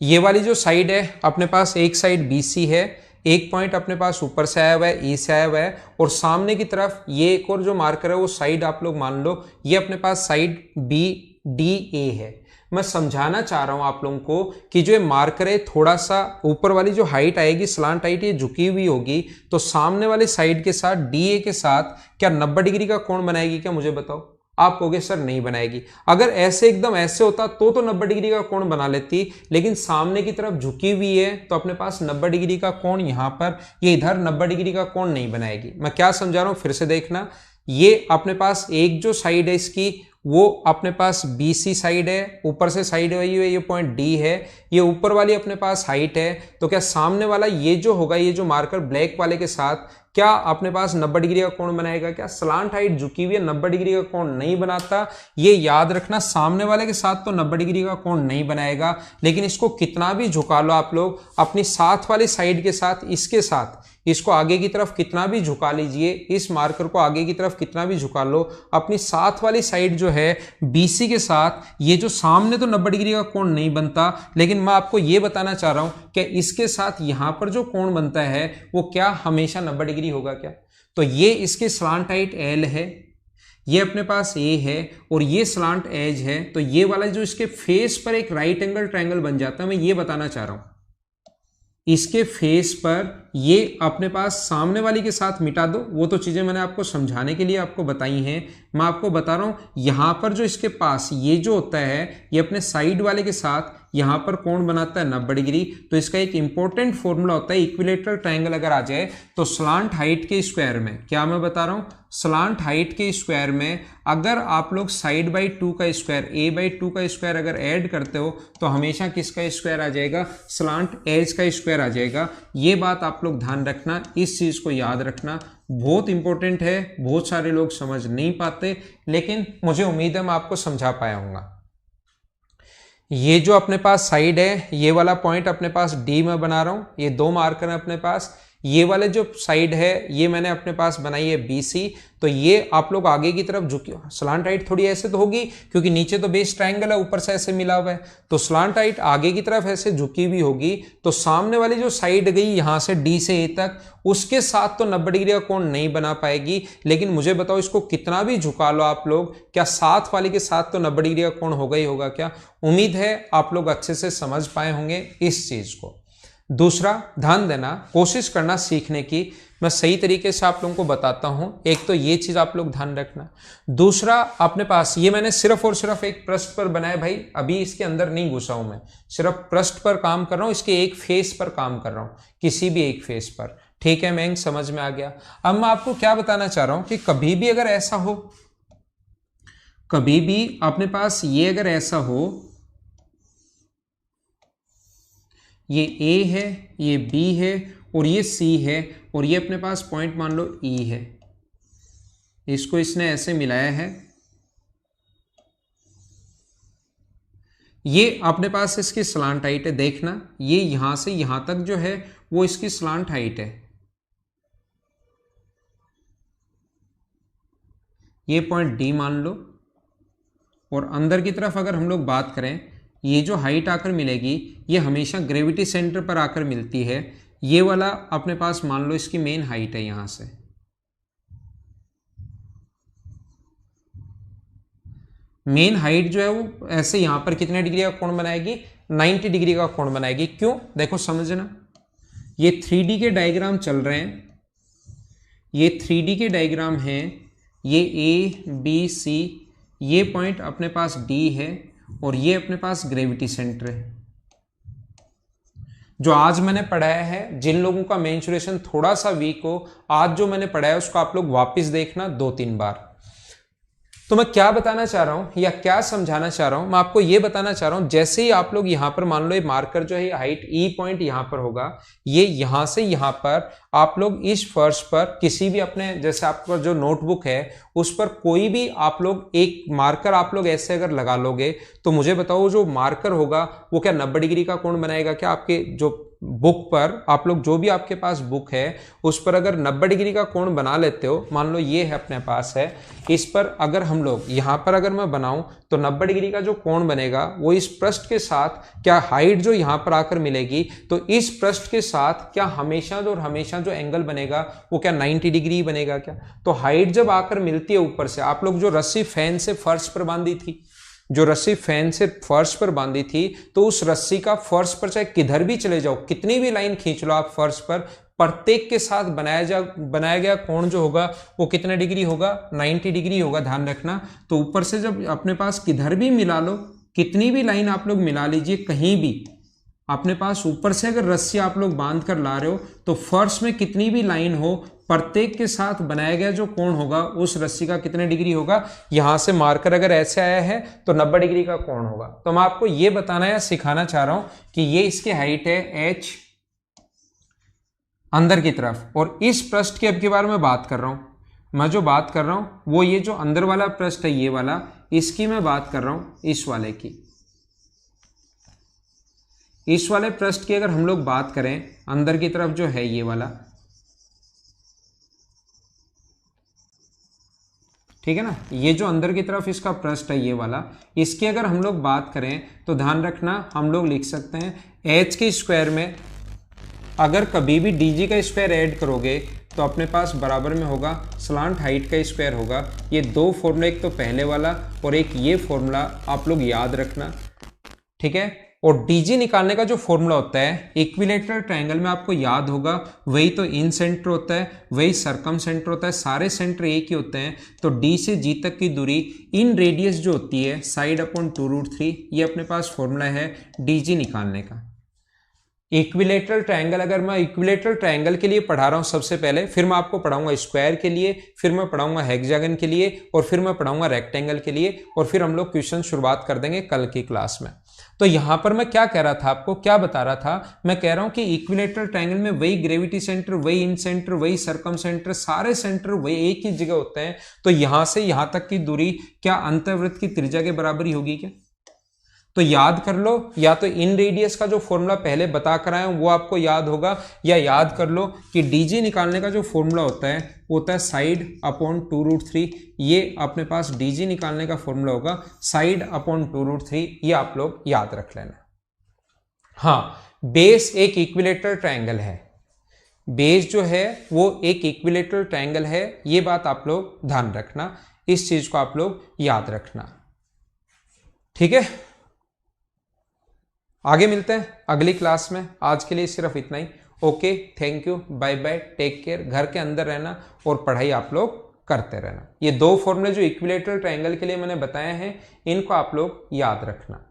ये वाली जो साइड है अपने पास एक साइड BC है, एक पॉइंट अपने पास ऊपर से आया हुआ है, E से आया हुआ है, और सामने की तरफ ये एक और जो मार्कर है वो साइड आप लोग मान लो ये अपने पास साइड BDA है। मैं समझाना चाह रहा हूं आप लोगों को कि जो ये मार्कर है थोड़ा सा ऊपर वाली जो हाइट आएगी स्लांट हाइट ये झुकी हुई होगी, तो सामने वाली साइड के साथ DA के साथ क्या 90 डिग्री का कोण बनाएगी क्या? मुझे बताओ। आप कहोगे सर नहीं बनाएगी। अगर ऐसे एकदम ऐसे होता तो 90 डिग्री का कोण बना लेती, लेकिन सामने की तरफ झुकी हुई है तो अपने पास 90 डिग्री का कोण यहां पर, ये इधर 90 डिग्री का कोण नहीं बनाएगी। मैं क्या समझा रहा हूं फिर से देखना। ये अपने पास एक जो साइड है इसकी वो अपने पास BC साइड है, ऊपर से साइड वही है, ये पॉइंट D है, ये ऊपर वाली अपने पास हाइट है, तो क्या सामने वाला ये जो होगा, ये जो मार्कर ब्लैक वाले के साथ क्या अपने पास 90 डिग्री का कोण बनाएगा क्या? स्लांट हाइट झुकी हुई है, 90 डिग्री का कोण नहीं बनाता। ये याद रखना, सामने वाले के साथ तो 90 डिग्री का कोण नहीं बनाएगा, लेकिन इसको कितना भी झुका लो आप लोग अपनी साथ वाली साइड के साथ, इसके साथ इसको आगे की तरफ कितना भी झुका लीजिए, इस मार्कर को आगे की तरफ कितना भी झुका लो, अपनी साथ वाली साइड जो है BC के साथ, ये जो सामने तो 90 डिग्री का कोण नहीं बनता, लेकिन मैं आपको ये बताना चाह रहा हूं कि इसके साथ यहां पर जो कोण बनता है वो क्या हमेशा 90 डिग्री होगा क्या? तो ये इसकी स्लांट हाइट L है, ये अपने पास A है और ये स्लांट एज है, तो ये वाला जो इसके फेस पर एक राइट एंगल ट्रायंगल बन जाता है, मैं ये बताना चाह रहा हूं। इसके फेस पर ये अपने पास सामने वाली के साथ मिटा दो, वो तो चीजें मैंने आपको समझाने के लिए आपको बताई हैं। मैं आपको बता रहा हूं यहां पर जो इसके पास ये जो होता है ये अपने साइड वाले के साथ यहां पर कोण बनाता है 90 डिग्री, तो इसका एक इंपॉर्टेंट फॉर्मूला होता है इक्विलेटरल ट्रायंगल अगर आ जाए तो स्लांट हाइट के स्क्वायर में, क्या मैं बता रहा हूं, स्लांट हाइट के स्क्वायर में अगर आप लोग साइड बाई 2 का स्क्वायर, A/2 का स्क्वायर अगर ऐड करते हो तो हमेशा किसका स्क्वायर आ जाएगा? स्लांट एज का स्क्वायर आ जाएगा। ये बात आप लोग ध्यान रखना, इस चीज को याद रखना, बहुत इंपॉर्टेंट है। बहुत सारे लोग समझ नहीं पाते, लेकिन मुझे उम्मीद है मैं आपको समझा पाया हूंगा। ये जो अपने पास साइड है ये वाला पॉइंट अपने पास D में बना रहा हूं, ये दो मार्कर है अपने पास। ये वाले जो साइड है ये मैंने अपने पास बनाई है BC, तो ये आप लोग आगे की तरफ झुकी, स्लांट हाइट थोड़ी ऐसे तो होगी क्योंकि नीचे तो बेस ट्रायंगल है, ऊपर से ऐसे मिला हुआ है, तो स्लांट हाइट आगे की तरफ ऐसे झुकी हुई होगी, तो सामने वाली जो साइड गई यहां से D से A तक, उसके साथ तो 90 डिग्री का कोण नहीं बना पाएगी। लेकिन मुझे बताओ इसको कितना भी झुका लो आप लोग, क्या साथ वाले के साथ तो 90 डिग्री का कोण होगा ही होगा क्या? उम्मीद है आप लोग अच्छे से समझ पाए होंगे इस चीज को। दूसरा, ध्यान देना, कोशिश करना सीखने की, मैं सही तरीके से आप लोगों को बताता हूं। एक तो ये चीज आप लोग ध्यान रखना। दूसरा, अपने पास ये मैंने सिर्फ और सिर्फ एक पृष्ठ पर बनाया भाई, अभी इसके अंदर नहीं घुसा हूं मैं, सिर्फ पृष्ठ पर काम कर रहा हूं, इसके एक फेस पर काम कर रहा हूं, किसी भी एक फेस पर। ठीक है मैं समझ में आ गया। अब मैं आपको क्या बताना चाह रहा हूं कि कभी भी अगर ऐसा हो, कभी भी अपने पास ये अगर ऐसा हो, ये A है, ये B है और ये C है, और ये अपने पास पॉइंट मान लो E है, इसको इसने ऐसे मिलाया है, ये अपने पास इसकी स्लांट हाइट है। देखना ये यहां से यहां तक जो है वो इसकी स्लांट हाइट है, ये पॉइंट D मान लो, और अंदर की तरफ अगर हम लोग बात करें, ये जो हाइट आकर मिलेगी ये हमेशा ग्रेविटी सेंटर पर आकर मिलती है। ये वाला अपने पास मान लो इसकी मेन हाइट है, यहां से मेन हाइट जो है वो ऐसे यहां पर कितने डिग्री का कोण बनाएगी? 90 डिग्री का कोण बनाएगी। क्यों? देखो समझना, ये 3D के डायग्राम चल रहे हैं, ये 3D के डायग्राम हैं, ये A B C, ये पॉइंट अपने पास D है और ये अपने पास ग्रेविटी सेंटर है। जो आज मैंने पढ़ाया है, जिन लोगों का मेंसुरेशन थोड़ा सा वीक हो, आज जो मैंने पढ़ाया उसको आप लोग वापस देखना 2-3 बार। तो मैं क्या बताना चाह रहा हूं या क्या समझाना चाह रहा हूं, मैं आपको ये बताना चाह रहा हूं, जैसे ही आप लोग यहां पर मान लो ये मार्कर जो है हाइट ई पॉइंट यहां पर होगा, ये यहां से यहां पर आप लोग इस फर्श पर किसी भी अपने जैसे आपका जो नोटबुक है उस पर कोई भी आप लोग एक मार्कर आप लोग ऐसे अगर लगा लोगे तो मुझे बताओ जो मार्कर होगा वो क्या 90 डिग्री का कोण बनाएगा क्या? आपके जो बुक पर आप लोग जो भी आपके पास बुक है उस पर अगर 90 डिग्री का कोण बना लेते हो, मान लो ये है अपने पास है, इस पर अगर हम लोग यहां पर अगर मैं बनाऊं तो 90 डिग्री का जो कोण बनेगा वो इस पृष्ठ के साथ क्या हाइट जो यहां पर आकर मिलेगी तो इस पृष्ठ के साथ क्या हमेशा जो एंगल बनेगा वो क्या 90 डिग्री बनेगा क्या? तो हाइट जब आकर मिलती है ऊपर से, आप लोग जो रस्सी फैन से फर्श पर बांधी थी, जो रस्सी फैन से फर्श पर बांधी थी, तो उस रस्सी का फर्श पर चाहे किधर भी चले जाओ, कितनी भी लाइन खींच लो आप फर्श पर, प्रत्येक के साथ बनाया गया कोण जो होगा वो कितने डिग्री होगा? 90 डिग्री होगा, ध्यान रखना। तो ऊपर से जब अपने पास किधर भी मिला लो, कितनी भी लाइन आप लोग मिला लीजिए, कहीं भी अपने पास ऊपर से अगर रस्सी आप लोग बांध कर ला रहे हो तो फर्श में कितनी भी लाइन हो, प्रत्येक के साथ बनाया गया जो कोण होगा उस रस्सी का कितने डिग्री होगा? यहां से मार्कर अगर ऐसे आया है तो 90 डिग्री का कोण होगा। तो मैं आपको यह बताना या सिखाना चाह रहा हूं कि ये इसकी हाइट है h अंदर की तरफ, और इस पृष्ठ की अब के बारे में बात कर रहा हूं। मैं जो बात कर रहा हूं वो ये जो अंदर वाला पृष्ठ है ये वाला, इसकी मैं बात कर रहा हूं, इस वाले की, इस वाले पृष्ठ की अगर हम लोग बात करें अंदर की तरफ जो है ये वाला, ठीक है ना, ये जो अंदर की तरफ इसका पृष्ठ है ये वाला, इसकी अगर हम लोग बात करें तो ध्यान रखना हम लोग लिख सकते हैं h के स्क्वायर में अगर कभी भी dg का स्क्वायर ऐड करोगे तो अपने पास बराबर में होगा स्लांट हाइट का स्क्वायर होगा। ये दो फॉर्मूला, एक तो पहले वाला और एक ये फॉर्मूला आप लोग याद रखना, ठीक है। और dg निकालने का जो फॉर्मूला होता है इक्विलेटरल ट्रायंगल में आपको याद होगा, वही तो इन सेंटर होता है, वही सरकम सेंटर होता है, सारे सेंटर एक ही होते हैं। तो d से g तक की दूरी इन रेडियस जो होती है साइड अपॉन 2√3, ये अपने पास फॉर्मूला है dg निकालने का। इक्विलेटरल ट्रायंगल अगर मैं इक्विलेटरल ट्रायंगल के लिए पढ़ा रहा हूं सबसे पहले, फिर मैं आपको पढ़ाऊंगा स्क्वायर के लिए, फिर मैं पढ़ाऊंगा हेक्सागन के लिए, और फिर मैं पढ़ाऊंगा रेक्टेंगल के लिए, और फिर हम लोग क्वेश्चन शुरुआत कर देंगे कल की क्लास में। तो यहां पर मैं क्या कह रहा था, आपको क्या बता रहा था, मैं कह रहा हूं कि इक्विलेटरल ट्रायंगल में वही ग्रेविटी सेंटर, वही इन सेंटर, वही सरकम सेंटर, सारे सेंटर वही एक ही जगह होते हैं। तो यहां से यहां तक की दूरी क्या अंतर्वृत्त की त्रिज्या के बराबर ही होगी क्या? तो याद कर लो, या तो इन रेडियस का जो फॉर्मूला पहले बता कर आए वो आपको याद होगा, या याद कर लो कि dg निकालने का जो फॉर्मूला होता है वो होता है साइड अपॉन 2√3। ये अपने पास dg निकालने का फॉर्मूला होगा साइड अपॉन 2√3, ये आप लोग याद रख लेना। हाँ, बेस एक इक्विलेटरल ट्रायंगल है, बेस जो है वो एक इक्विलेटरल ट्रायंगल है, ये बात आप लोग ध्यान रखना, इस चीज को आप लोग याद रखना, ठीक है। आगे मिलते हैं अगली क्लास में, आज के लिए सिर्फ इतना ही। Okay, thank you, bye bye, take care. घर के अंदर रहना और पढ़ाई आप लोग करते रहना। ये दो फॉर्मूले जो इक्विलेटरल ट्रायंगल के लिए मैंने बताए हैं इनको आप लोग याद रखना।